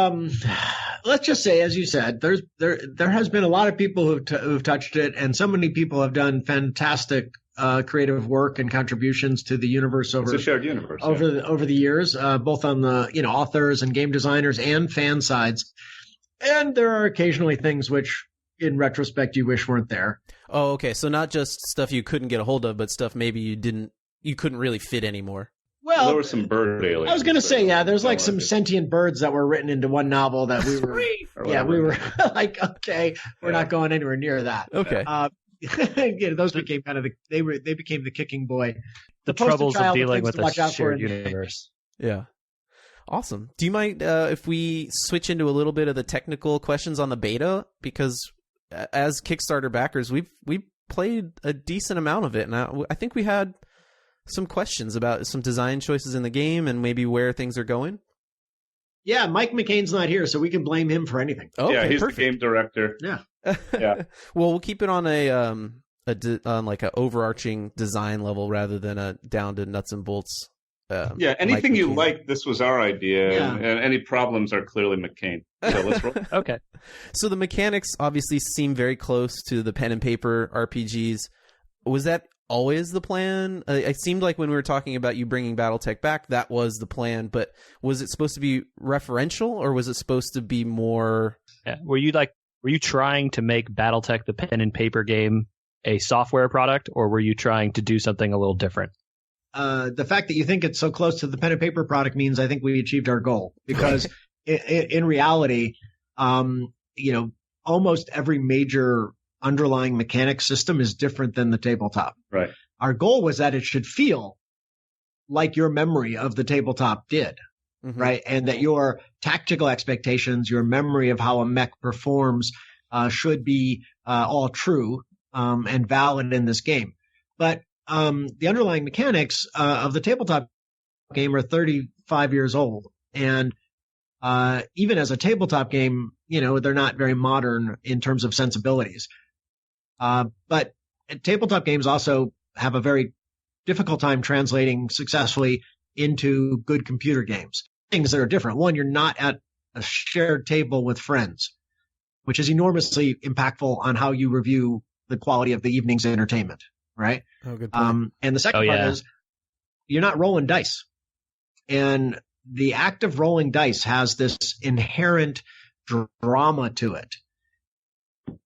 let's just say, as you said, there has been a lot of people who've touched it, and so many people have done fantastic creative work and contributions to the universe over it's a shared universe over the years, both on the authors and game designers and fan sides. And there are occasionally things which, in retrospect, you wish weren't there. Oh, okay. So not just stuff you couldn't get a hold of, but stuff maybe you couldn't really fit anymore. Well, there were some bird aliens. I was going to say, there's like some sentient birds that were written into one novel that we were, we were like, okay, we're not going anywhere near that. Okay. Those became they became the kicking boy. The troubles of dealing with a shared universe. Yeah. Awesome. Do you mind if we switch into a little bit of the technical questions on the beta? Because as Kickstarter backers, we've played a decent amount of it, and I think we had some questions about some design choices in the game and maybe where things are going. Yeah, Mike McCain's not here, so we can blame him for anything. Okay, yeah, he's perfect. the game director. Yeah. Yeah. Well, we'll keep it on on like a overarching design level rather than a down to nuts and bolts. Anything you like, this was our idea, and any problems are clearly McCain. So let's roll. Okay. So the mechanics obviously seem very close to the pen and paper RPGs. Was that always the plan? It seemed like when we were talking about you bringing BattleTech back, that was the plan, but was it supposed to be referential, or was it supposed to be more... Yeah. Were you trying to make BattleTech, the pen and paper game, a software product, or were you trying to do something a little different? The fact that you think it's so close to the pen and paper product means I think we achieved our goal, because in reality, almost every major underlying mechanic system is different than the tabletop. Right. Our goal was that it should feel like your memory of the tabletop did, right? And that your tactical expectations, your memory of how a mech performs should be all true and valid in this game. But the underlying mechanics of the tabletop game are 35 years old. And even as a tabletop game, they're not very modern in terms of sensibilities. But tabletop games also have a very difficult time translating successfully into good computer games. Things that are different. One, you're not at a shared table with friends, which is enormously impactful on how you review the quality of the evening's entertainment, right? Oh, good point. And the second part is you're not rolling dice. And the act of rolling dice has this inherent drama to it,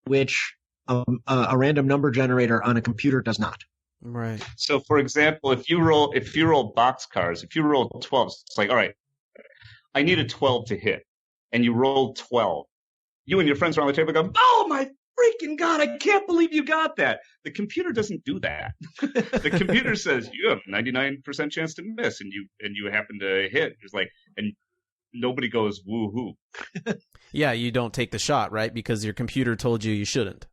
which a random number generator on a computer does not. Right. So, for example, if you roll boxcars, if you roll 12, it's like, all right, I need a 12 to hit, and you roll 12. You and your friends around the table go, "Oh my freaking God, I can't believe you got that." The computer doesn't do that. The computer says you have a 99% chance to miss, and you happen to hit. It's like, and nobody goes woo-hoo. Yeah, you don't take the shot, right? Because your computer told you shouldn't.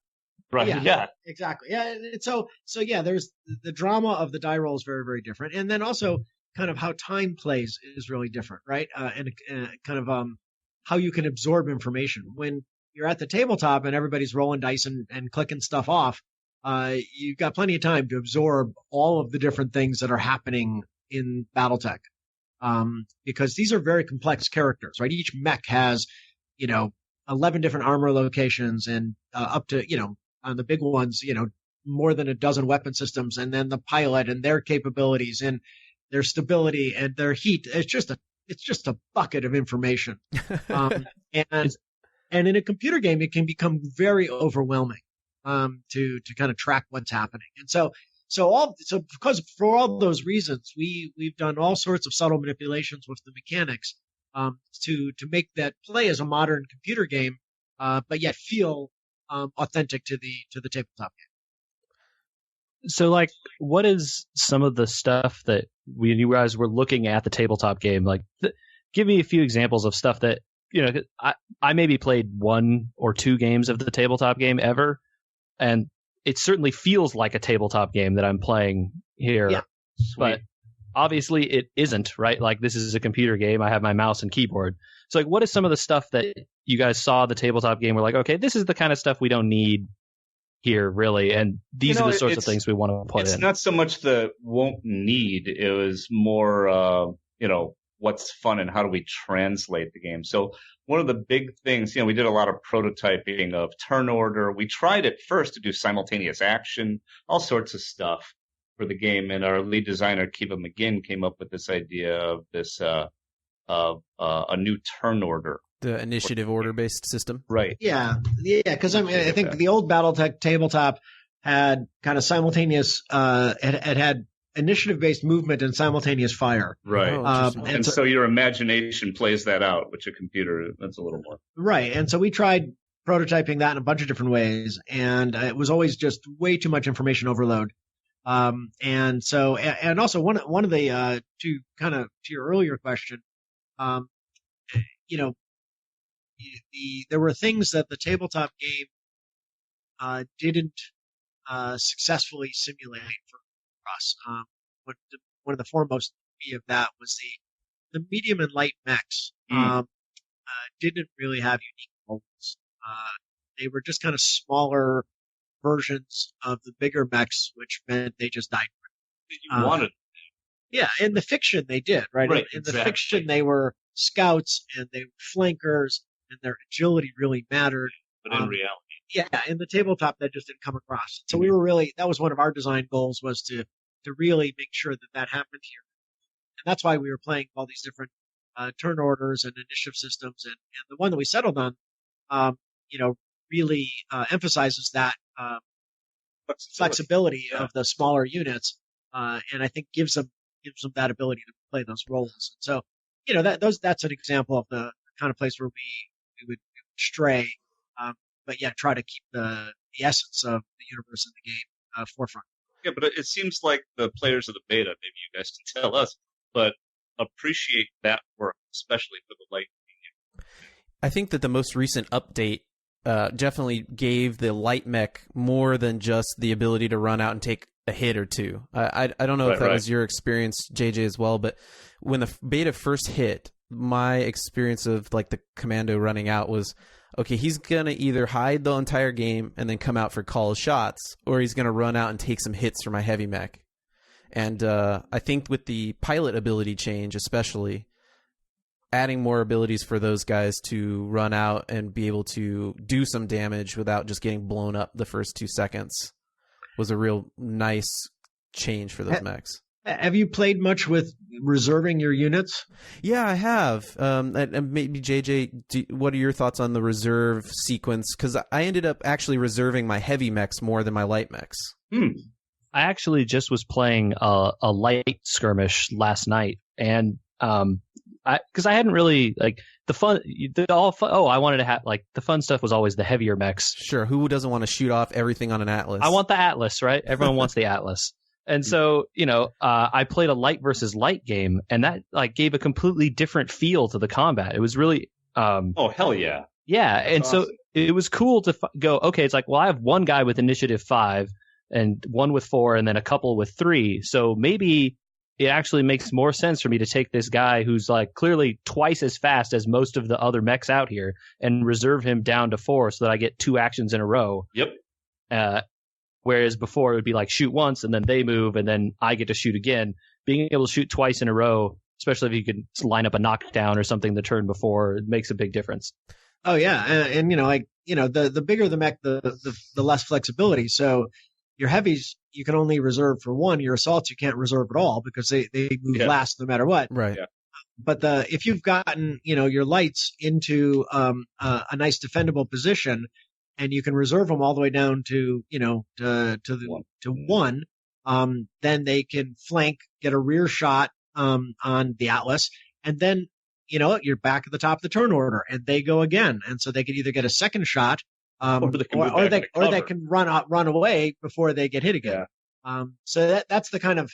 Right. Yeah. Exactly. Yeah. So there's the drama of the die roll is very, very different. And then also kind of how time plays is really different, right? And kind of how you can absorb information. When you're at the tabletop and everybody's rolling dice and clicking stuff off, you've got plenty of time to absorb all of the different things that are happening in BattleTech. Because these are very complex characters, right? Each mech has, 11 different armor locations and up to, on the big ones, more than a dozen weapon systems, and then the pilot and their capabilities and their stability and their heat. It's just a bucket of information. And in a computer game, it can become very overwhelming to kind of track what's happening. And so because for all those reasons, we've done all sorts of subtle manipulations with the mechanics to make that play as a modern computer game, but yet feel authentic to the tabletop game. So, like, what is some of the stuff that you guys were looking at the tabletop game? Like, give me a few examples of stuff that, I maybe played 1 or 2 games of the tabletop game ever, and it certainly feels like a tabletop game that I'm playing here. Yeah. But obviously it isn't, right? Like, this is a computer game. I have my mouse and keyboard. So, like, what is some of the stuff that you guys saw the tabletop game were like, okay, this is the kind of stuff we don't need here, really, and these are the sorts of things we want to put in? It's not so much the won't need. It was more, what's fun and how do we translate the game. So one of the big things, we did a lot of prototyping of turn order. We tried at first to do simultaneous action, all sorts of stuff for the game. And our lead designer, Kiva McGinn, came up with this idea of this a new turn order. The initiative order-based system? Right. Yeah, because I think the old BattleTech tabletop had kind of simultaneous, it initiative-based movement and simultaneous fire. Right. And so your imagination plays that out, which a computer, that's a little more. Right. And so we tried prototyping that in a bunch of different ways, and it was always just way too much information overload. And also one of the to your earlier question, there were things that the tabletop game didn't successfully simulate for us. One of the foremost of that was the medium and light mechs didn't really have unique goals. They were just kind of smaller versions of the bigger mechs, which meant they just died. You wanted. Yeah, in the fiction they did, right? In exactly. the fiction they were scouts and they were flankers, and their agility really mattered. But in reality. Yeah, in the tabletop that just didn't come across. So we were that was one of our design goals, was to really make sure that happened here. And that's why we were playing all these different turn orders and initiative systems, and the one that we settled on, really emphasizes that flexibility of the smaller units, and I think gives them that ability to play those roles. So, that's an example of the kind of place where we would stray, but yeah, try to keep the essence of the universe in the game forefront. Yeah, but it seems like the players of the beta, maybe you guys can tell us, but appreciate that work, especially for the light medium. I think that the most recent update definitely gave the light mech more than just the ability to run out and take a hit or two. I don't know if that was your experience, JJ, as well, but when the beta first hit, my experience of like the commando running out was, okay, he's going to either hide the entire game and then come out for call shots, or he's going to run out and take some hits for my heavy mech. And I think with the pilot ability change, especially, adding more abilities for those guys to run out and be able to do some damage without just getting blown up the first 2 seconds was a real nice change for those mechs. Have you played much with reserving your units? Yeah, I have. And maybe JJ, what are your thoughts on the reserve sequence? Because I ended up actually reserving my heavy mechs more than my light mechs. I actually just was playing a light skirmish last night, and because I hadn't really the fun. I wanted to have the fun stuff was always the heavier mechs. Sure, who doesn't want to shoot off everything on an Atlas? I want the Atlas, right? Everyone wants the Atlas. And so, I played a light versus light game, and that gave a completely different feel to the combat. It was really oh, hell yeah. Yeah, and awesome. So it was cool to go, okay, it's I have one guy with initiative 5 and one with 4 and then a couple with 3. So maybe it actually makes more sense for me to take this guy who's clearly twice as fast as most of the other mechs out here and reserve him down to 4 so that I get 2 actions in a row. Yep. Whereas before it would be shoot once and then they move and then I get to shoot again. Being able to shoot twice in a row, especially if you could line up a knockdown or something the turn before, it makes a big difference. Oh yeah, and the bigger the mech, the less flexibility. So your heavies you can only reserve for 1. Your assaults you can't reserve at all because they move last no matter what. Right. Yeah. But if you've gotten your lights into a nice defendable position, and you can reserve them all the way down to 1, then they can flank, get a rear shot on the Atlas, and then you're back at the top of the turn order, and they go again, and so they can either get a second shot, or they can run away before they get hit again. Yeah. So that's the kind of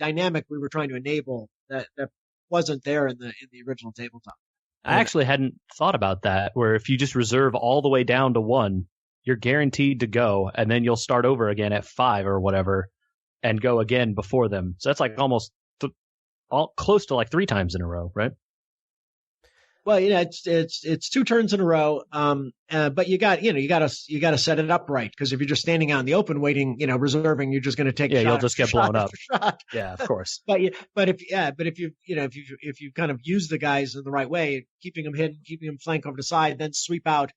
dynamic we were trying to enable that wasn't there in the original tabletop. I actually hadn't thought about that, where if you just reserve all the way down to 1, you're guaranteed to go, and then you'll start over again at 5 or whatever, and go again before them. So that's almost close to 3 times in a row, right? Well, it's 2 turns in a row, but you got to set it up right, because if you're just standing out in the open waiting, reserving, you're just going to take you'll just get blown up. Yeah, of course. But if you kind of use the guys in the right way, keeping them hidden, keeping them flank over the side, then sweep out,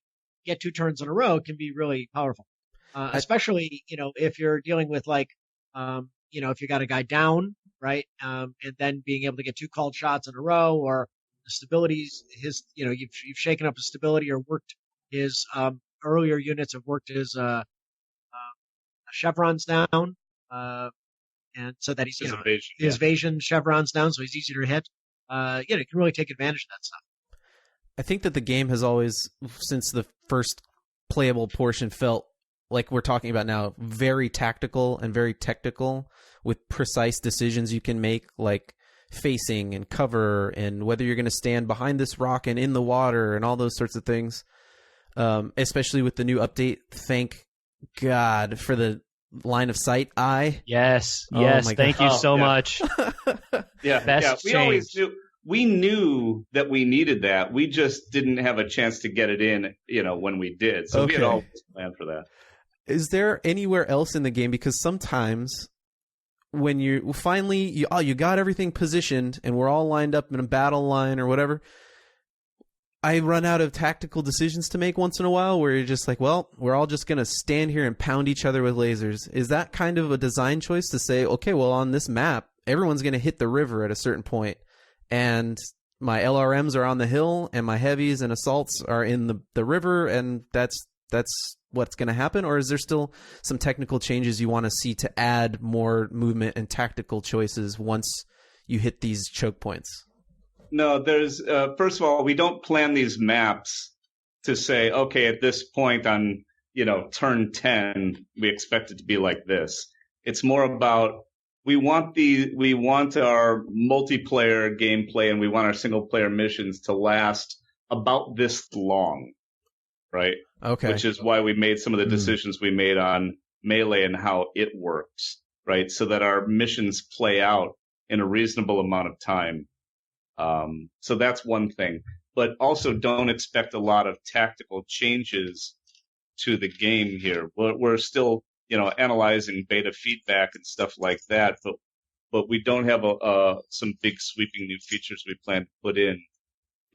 get 2 turns in a row can be really powerful. Especially if you're dealing with if you got a guy down, right, and then being able to get 2 called shots in a row, or the stabilities, you've shaken up his stability or worked his earlier units have worked his chevrons down. and so that he's evasion, his evasion chevrons down, so he's easier to hit. You can really take advantage of that stuff. I think that the game has always, since the first playable portion, felt like we're talking about now, very tactical and very technical, with precise decisions you can make, like facing and cover and whether you're going to stand behind this rock and in the water and all those sorts of things. Especially with the new update. Thank God for the line of sight eye. Yes. Oh Thank you so much. Best change. We knew that we needed that. We just didn't have a chance to get it in, when we did. So we had always planned for that. Is there anywhere else in the game? Because sometimes when you finally, you got everything positioned and we're all lined up in a battle line or whatever, I run out of tactical decisions to make once in a while where you're just like, well, we're all just going to stand here and pound each other with lasers. Is that kind of a design choice to say, okay, well, on this map, everyone's going to hit the river at a certain point, and my LRMs are on the hill and my heavies and assaults are in the river, and that's what's going to happen? Or is there still some technical changes you want to see to add more movement and tactical choices once you hit these choke points? No, there's first of all, we don't plan these maps to say, okay, at this point on, turn 10, we expect it to be like this. It's more about we want our multiplayer gameplay and we want our single player missions to last about this long, right? Okay. Which is why we made some of the decisions we made on Melee and how it works, right? So that our missions play out in a reasonable amount of time. So that's one thing, but also don't expect a lot of tactical changes to the game here. We're still, analyzing beta feedback and stuff like that, but we don't have some big sweeping new features we plan to put in.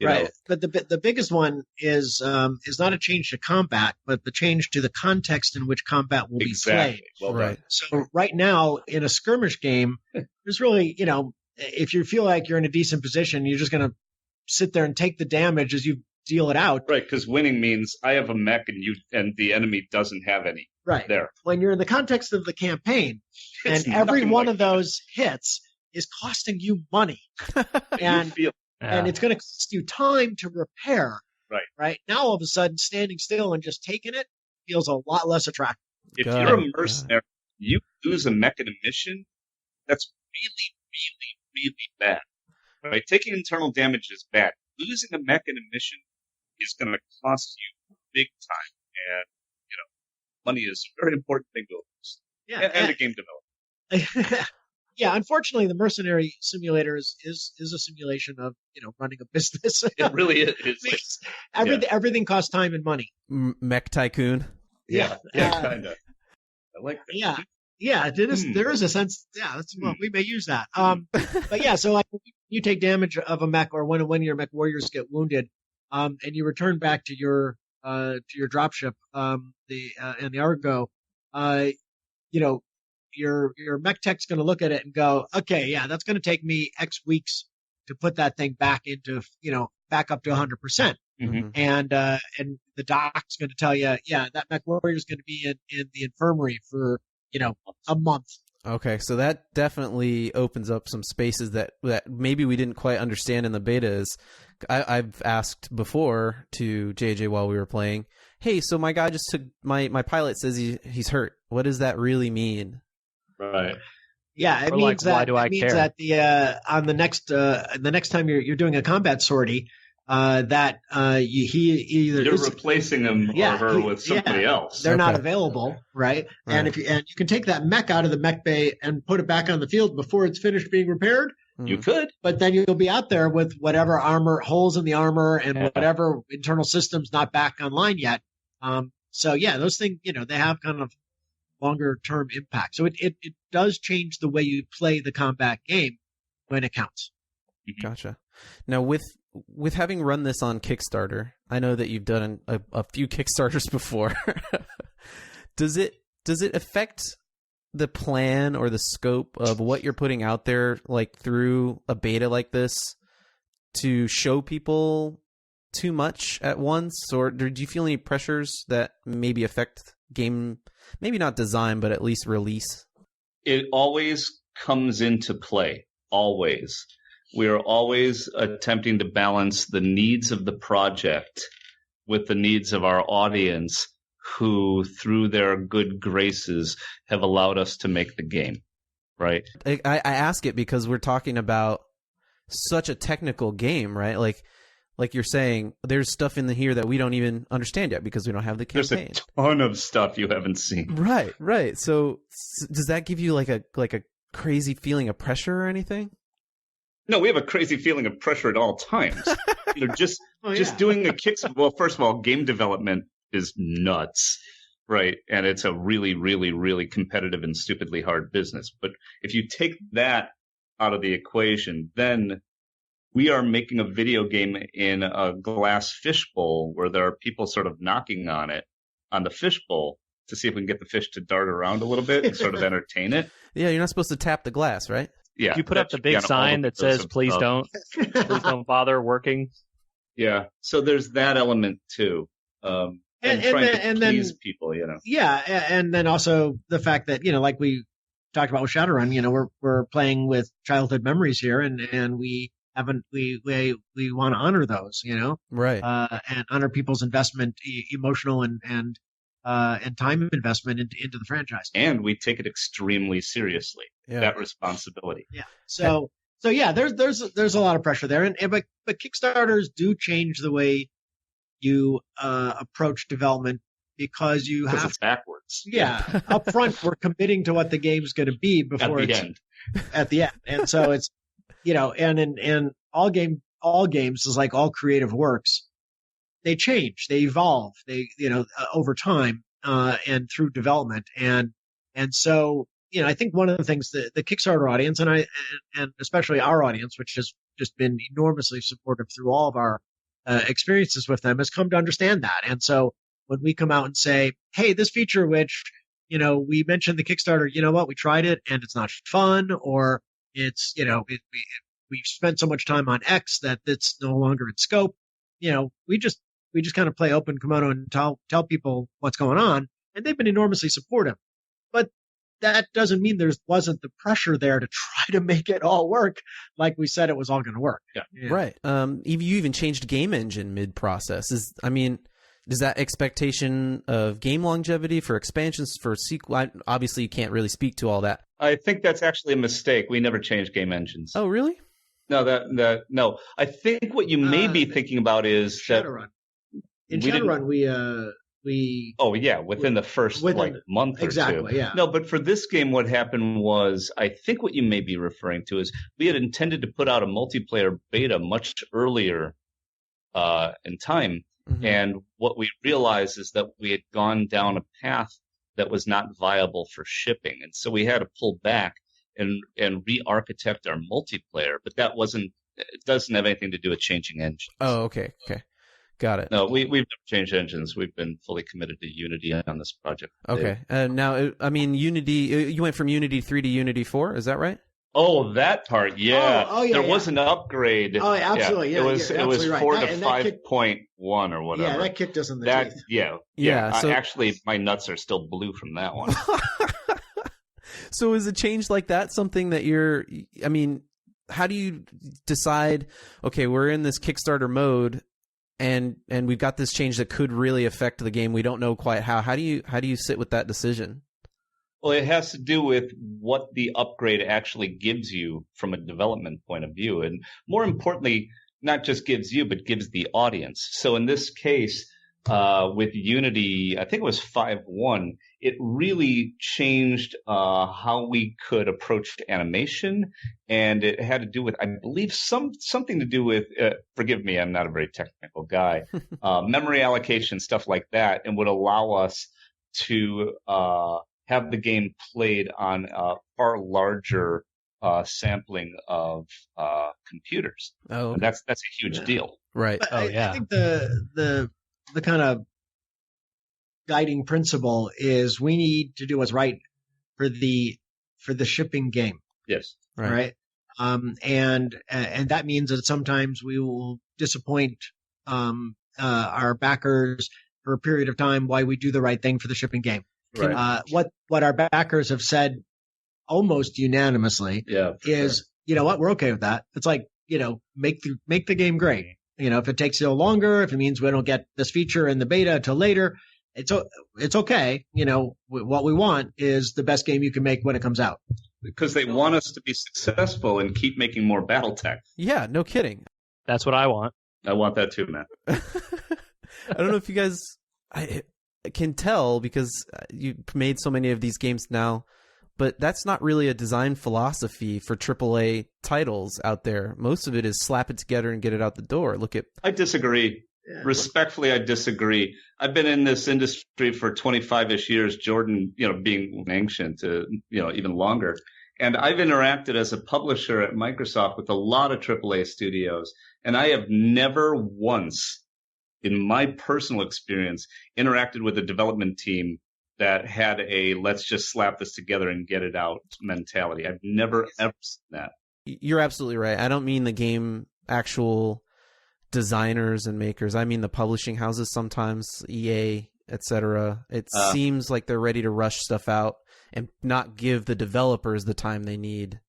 Right. But the biggest one is not a change to combat, but the change to the context in which combat will be played. Well right. done. So right now in a skirmish game, there's really, if you feel like you're in a decent position, you're just going to sit there and take the damage as you deal it out. Right, because winning means I have a mech and the enemy doesn't have any. Right. There. When you're in the context of the campaign, and every one of those hits is costing you money, and it's going to cost you time to repair. Right. Right. Now all of a sudden, standing still and just taking it feels a lot less attractive. If you're a mercenary, you lose a mech in a mission, that's really, really, really bad. Right? Taking internal damage is bad. Losing a mech in a mission is going to cost you big time, and money is a very important thing to lose. Yeah, and the game developer. Yeah, unfortunately, the mercenary simulator is a simulation of running a business. It really is. Everything costs time and money. Mech Tycoon. Yeah, kind of. I like that. Yeah, there is a sense. Yeah, we may use that. But yeah, so like you take damage of a mech, or when your mech warriors get wounded, and you return back to your dropship, the Argo, your mech tech's going to look at it and go, okay, yeah, that's going to take me X weeks to put that thing back into, back up to 100%. Mm-hmm. And the doc's going to tell you, yeah, that mech warrior is going to be in the infirmary for, a month. Okay, so that definitely opens up some spaces that maybe we didn't quite understand in the betas. I've asked before to JJ while we were playing, hey, so my guy just took my pilot says he's hurt. What does that really mean? Right. Yeah, it means that on the next time you're doing a combat sortie, he either you're replacing him or her with somebody else. They're not available, right? And you can take that mech out of the mech bay and put it back on the field before it's finished being repaired. You could, but then you'll be out there with whatever holes in the armor and whatever internal systems not back online yet. So yeah, those things, they have kind of longer term impact. So it does change the way you play the combat game when it counts. Gotcha. Now with having run this on Kickstarter, I know that you've done a few Kickstarters before. Does it affect the plan or the scope of what you're putting out there, like through a beta like this, to show people too much at once? Or do you feel any pressures that maybe affect game, maybe not design, but at least release? It always comes into play always. We are always attempting to balance the needs of the project with the needs of our audience, who, through their good graces, have allowed us to make the game, right? I ask it because we're talking about such a technical game, right? Like you're saying, there's stuff in here that we don't even understand yet because we don't have the campaign. There's a ton of stuff you haven't seen. Right. So does that give you like a crazy feeling of pressure or anything? No, we have a crazy feeling of pressure at all times. Just doing a Kickstarter. Well, first of all, game development is nuts, right? And it's a really, really, really competitive and stupidly hard business. But if you take that out of the equation, then we are making a video game in a glass fishbowl where there are people sort of knocking on the fishbowl to see if we can get the fish to dart around a little bit and sort of entertain it. Yeah, you're not supposed to tap the glass, right? Yeah. You put up the big sign that says, please don't bother working. Yeah. So there's that element too. And trying to please people, Yeah. And then also the fact that, like we talked about with Shadowrun, we're playing with childhood memories here and we want to honor those, right. And honor people's investment, emotional and time investment into the franchise. And we take it extremely seriously, that responsibility. Yeah. So yeah, there's a lot of pressure there, but Kickstarters do change the way you approach development because you have it's backwards. Yeah, up front we're committing to what the game's going to be before at the end, and so it's and all games is like all creative works. They change, they evolve, they over time and through development, and so I think one of the things that the Kickstarter audience and especially our audience, which has just been enormously supportive through all of our experiences with them, has come to understand that. And so when we come out and say, hey, this feature which we mentioned the Kickstarter, we tried it and it's not fun, or it's we've spent so much time on X that it's no longer in scope. We just kind of play open kimono and tell people what's going on, and they've been enormously supportive. But that doesn't mean there wasn't the pressure there to try to make it all work like we said it was all going to work. Yeah. Right. You even changed game engine mid-process. Does that expectation of game longevity for expansions for sequel? Obviously, you can't really speak to all that. I think that's actually a mistake. We never changed game engines. Oh, really? No, no. I think what you may be thinking about is Shadowrun. In Shadowrun, we within the first month or exactly, two. Yeah. No, but for this game, what happened was, I think what you may be referring to is we had intended to put out a multiplayer beta much earlier in time, and what we realized is that we had gone down a path that was not viable for shipping, and so we had to pull back and re-architect our multiplayer. But it doesn't have anything to do with changing engines. Oh, okay. Got it. No, we've never changed engines. We've been fully committed to Unity on this project. Okay. Now, Unity, you went from Unity 3 to Unity 4, is that right? Oh, that part, yeah. Oh, yeah. There was an upgrade. Oh, absolutely. Yeah. It was 4 to 5.1 or whatever. Yeah, that kicked us in the teeth. Yeah. So, actually, my nuts are still blue from that one. So is a change like that something that how do you decide, okay, we're in this Kickstarter mode, and we've got this change that could really affect the game. We don't know quite how. How do you sit with that decision? Well, it has to do with what the upgrade actually gives you from a development point of view. And more importantly, not just gives you, but gives the audience. So in this case, with Unity, I think it was 5.1, it really changed how we could approach animation, and it had to do with, I believe, something to do with, forgive me, I'm not a very technical guy, memory allocation, stuff like that, and would allow us to have the game played on a far larger sampling of computers. Oh, and that's a huge deal. Right. But I think the kind of guiding principle is we need to do what's right for the shipping game. Yes. Right. And that means that sometimes we will disappoint our backers for a period of time while we do the right thing for the shipping game. Right. What our backers have said almost unanimously is, you know what, we're okay with that. It's like, you know, make the game great. You know, if it takes a little longer, if it means we don't get this feature in the beta until later, it's okay. You know, what we want is the best game you can make when it comes out. Because they want us to be successful and keep making more BattleTech. Yeah, no kidding. That's what I want. I want that too, Matt. I don't know if you guys I can tell because you made so many of these games now, but that's not really a design philosophy for AAA titles out there. Most of it is slap it together and get it out the door. I disagree. Yeah. Respectfully, I disagree. I've been in this industry for 25-ish years, Jordan, you know, being ancient, you know, even longer. And I've interacted as a publisher at Microsoft with a lot of AAA studios. And I have never once, in my personal experience, interacted with a development team that had a let's just slap this together and get it out mentality. I've never, ever seen that. You're absolutely right. I don't mean the game actual designers and makers. I mean the publishing houses sometimes, EA, etc. It seems like they're ready to rush stuff out and not give the developers the time they need.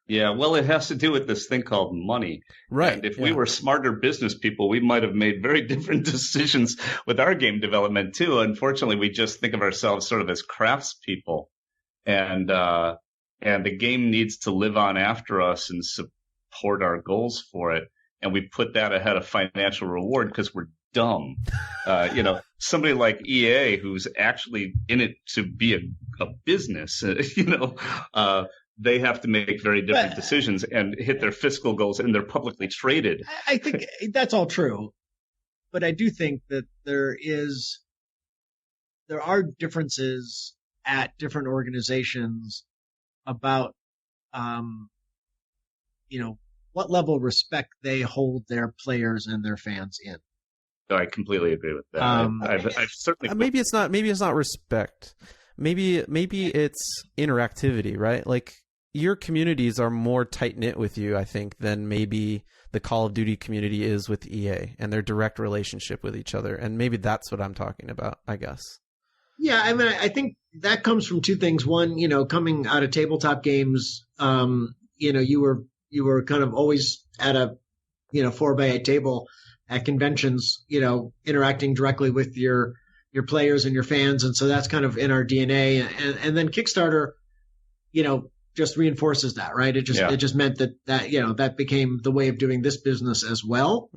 Yeah, well, it has to do with this thing called money. Right. And if we were smarter business people, we might have made very different decisions with our game development too. Unfortunately, we just think of ourselves sort of as craftspeople, and the game needs to live on after us and support our goals for it. And we put that ahead of financial reward because we're dumb. You know, somebody like EA, who's actually in it to be a business, you know, they have to make very different decisions and hit their fiscal goals, and they're publicly traded. I think that's all true. But I do think that there are differences at different organizations about, you know, what level of respect they hold their players and their fans in. So I completely agree with that. I've certainly maybe it's not respect. Maybe it's interactivity, right? Like your communities are more tight knit with you, I think, than maybe the Call of Duty community is with EA and their direct relationship with each other. And maybe that's what I'm talking about, I guess. Yeah, I mean, I think that comes from two things. One, you know, coming out of tabletop games, you know, you were kind of always at a, you know, 4x8 table at conventions, you know, interacting directly with your players and your fans. And so that's kind of in our DNA. And then Kickstarter, you know, just reinforces that, right? It just meant that, you know, that became the way of doing this business as well,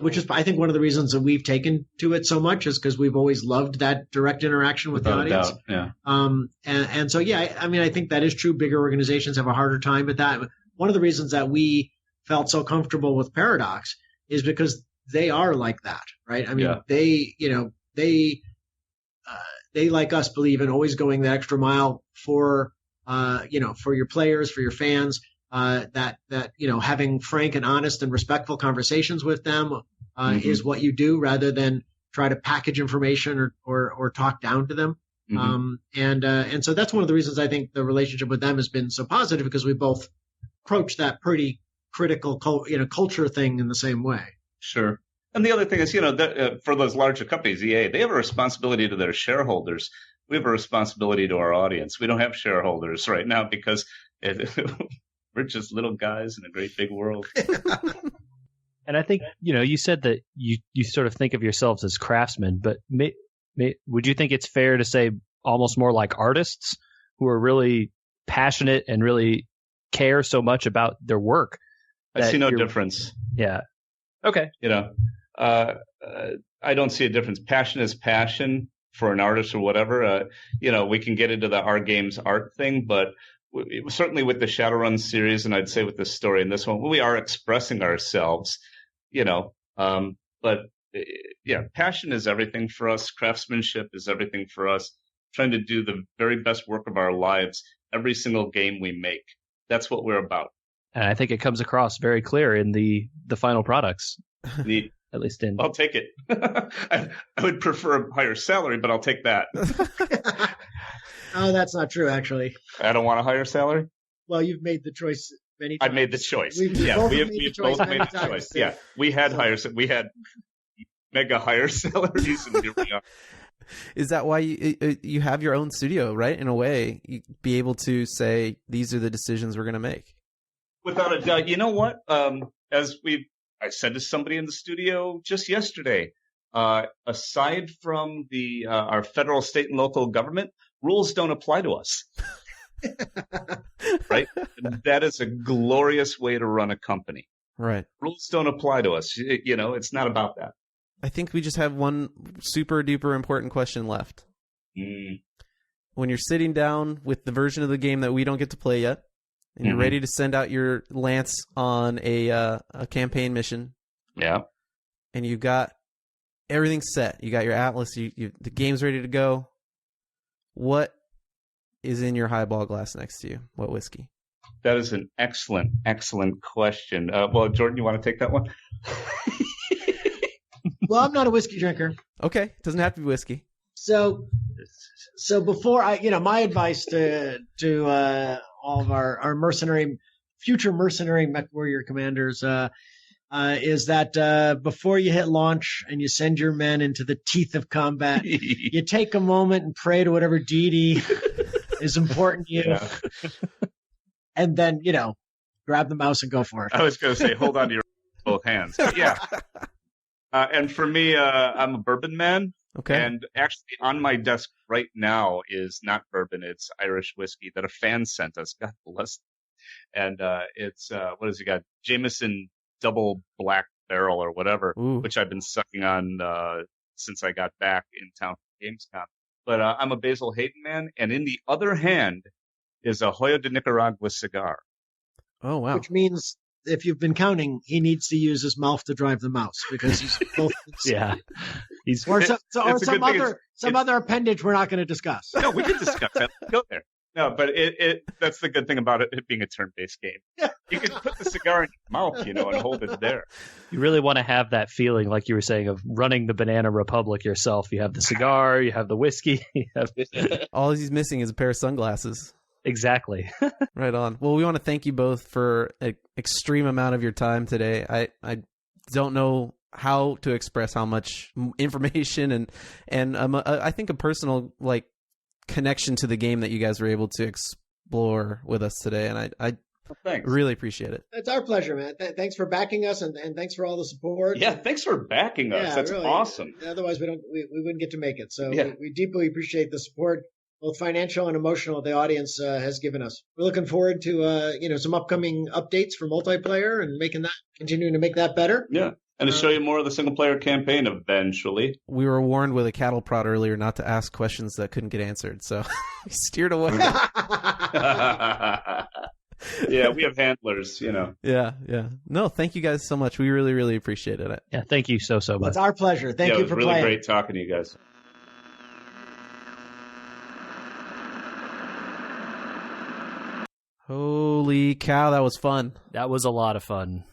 which is, I think, one of the reasons that we've taken to it so much is because we've always loved that direct interaction with the audience. And so, yeah, I mean, I think that is true. Bigger organizations have a harder time at that. One of the reasons that we felt so comfortable with Paradox is because they are like that, right? I mean, they, you know, they like us believe in always going the extra mile for, you know, for your players, for your fans, that, you know, having frank and honest and respectful conversations with them, is what you do rather than try to package information or talk down to them. And so that's one of the reasons I think the relationship with them has been so positive, because we both approach that pretty critical, culture thing in the same way. Sure. And the other thing is, you know, for those larger companies, EA, they have a responsibility to their shareholders. We have a responsibility to our audience. We don't have shareholders right now because we're just little guys in a great big world. And I think, you know, you said that you sort of think of yourselves as craftsmen, but would you think it's fair to say almost more like artists who are really passionate and really care so much about their work? I see no difference. Yeah. Okay. You know, I don't see a difference. Passion is passion for an artist or whatever. You know, we can get into the our games art thing, but certainly with the Shadowrun series, and I'd say with this story and this one, we are expressing ourselves, you know. But yeah, passion is everything for us. Craftsmanship is everything for us. Trying to do the very best work of our lives every single game we make. That's what we're about. And I think it comes across very clear in the final products. At least in. I'll take it. I would prefer a higher salary, but I'll take that. Oh, that's not true, actually. I don't want a higher salary? Well, you've made the choice many times. I've made the choice. We've both made the choice. Yeah, we had mega higher salaries, and here we are. Is that why you have your own studio, right? In a way, you be able to say, these are the decisions we're going to make. Without a doubt. You know what? I said to somebody in the studio just yesterday, aside from our federal, state, and local government, rules don't apply to us. Right? And that is a glorious way to run a company. Right. Rules don't apply to us. It's not about that. I think we just have one super duper important question left. When you're sitting down with the version of the game that we don't get to play yet, and you're ready to send out your lance on a campaign mission. Yeah. And you got everything set. You got your atlas. The game's ready to go. What is in your highball glass next to you? What whiskey? That is an excellent, excellent question. Well, Jordan, you want to take that one? Well, I'm not a whiskey drinker. Okay. Doesn't have to be whiskey. So before my advice to all of our future mercenary mech warrior commanders is that before you hit launch and you send your men into the teeth of combat, you take a moment and pray to whatever deity is important to you. Yeah. And then, grab the mouse and go for it. I was going to say, hold on to your both hands. But yeah. And for me, I'm a bourbon man. Okay. And actually on my desk right now is not bourbon, it's Irish whiskey that a fan sent us. God bless them. And it's, what has he got? Jameson Double Black Barrel or whatever, which I've been sucking on since I got back in town for Gamescom. But I'm a Basil Hayden man. And in the other hand is a Hoyo de Nicaragua cigar. Oh, wow. Which means, if you've been counting, he needs to use his mouth to drive the mouse because he's both. Yeah. Or some other appendage we're not going to discuss. No, we can discuss that. Go there. No, but that's the good thing about it being a turn-based game. Yeah. You can put the cigar in your mouth, and hold it there. You really want to have that feeling, like you were saying, of running the Banana Republic yourself. You have the cigar, you have the whiskey. All he's missing is a pair of sunglasses. Exactly. Right on. Well, we want to thank you both for an extreme amount of your time today. I don't know how to express how much information and I think a personal connection to the game that you guys were able to explore with us today, and I really appreciate it. It's our pleasure, man. Thanks for backing us, and thanks for all the support. Yeah, thanks for backing us. Yeah, that's really awesome. Otherwise, we wouldn't get to make it. So we deeply appreciate the support, both financial and emotional, the audience has given us. We're looking forward to some upcoming updates for multiplayer and continuing to make that better. Yeah. And to show you more of the single-player campaign eventually. We were warned with a cattle prod earlier not to ask questions that couldn't get answered, so we steered away. Yeah, we have handlers, Yeah. No, thank you guys so much. We really, really appreciate it. Yeah, thank you so much. It's our pleasure. Thank you for playing. It was really great talking to you guys. Holy cow, that was fun. That was a lot of fun.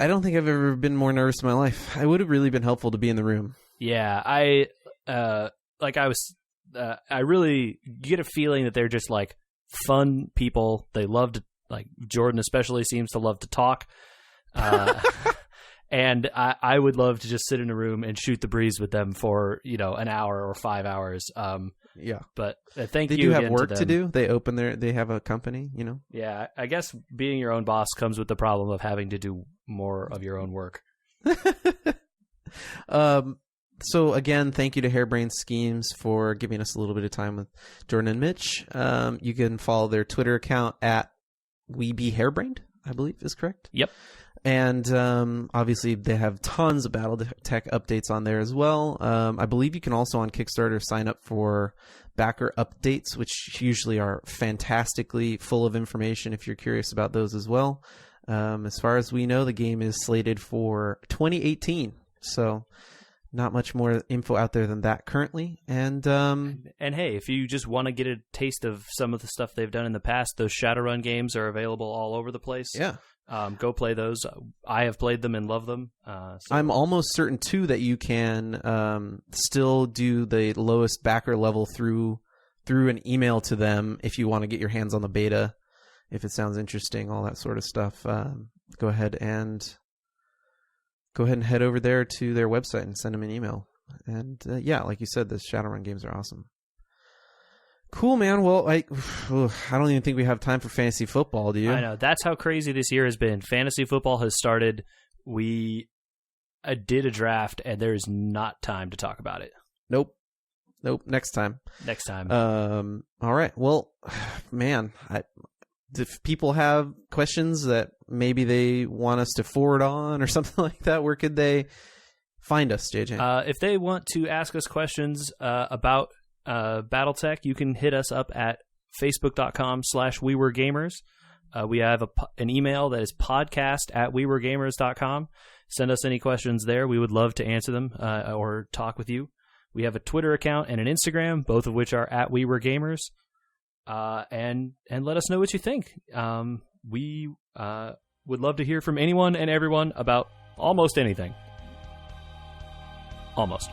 I don't think I've ever been more nervous in my life. It would have really been helpful to be in the room. Yeah, I really get a feeling that they're just fun people. They love to, Jordan especially seems to love to talk. And I would love to just sit in a room and shoot the breeze with them for, an hour or 5 hours. Yeah. But thank you. They do have work to do. They have a company, Yeah. I guess being your own boss comes with the problem of having to do more of your own work. So again, thank you to Harebrained Schemes for giving us a little bit of time with Jordan and Mitch. You can follow their Twitter account at WeBeHarebrained, I believe is correct. Yep. And obviously they have tons of BattleTech updates on there as well. I believe you can also on Kickstarter sign up for backer updates, which usually are fantastically full of information if you're curious about those as well. As far as we know, the game is slated for 2018. So not much more info out there than that currently. And hey, if you just want to get a taste of some of the stuff they've done in the past, those Shadowrun games are available all over the place. Yeah. Go play those. I have played them and love them. So. I'm almost certain, too, that you can still do the lowest backer level through an email to them if you want to get your hands on the beta, if it sounds interesting, all that sort of stuff. Go ahead and head over there to their website and send them an email. And yeah, like you said, the Shadowrun games are awesome. Cool, man. Well, I don't even think we have time for fantasy football, do you? I know. That's how crazy this year has been. Fantasy football has started. We did a draft, and there's not time to talk about it. Nope. Next time. All right. Well, man, if people have questions that maybe they want us to forward on or something like that, where could they find us, JJ? If they want to ask us questions about BattleTech, you can hit us up at facebook.com/weweregamers. We have an email that is podcast@weweregamers.com. Send us any questions there. We would love to answer them or talk with you. We have a Twitter account and an Instagram, both of which are @weweregamers. And let us know what you think. We would love to hear from anyone and everyone about almost anything. Almost.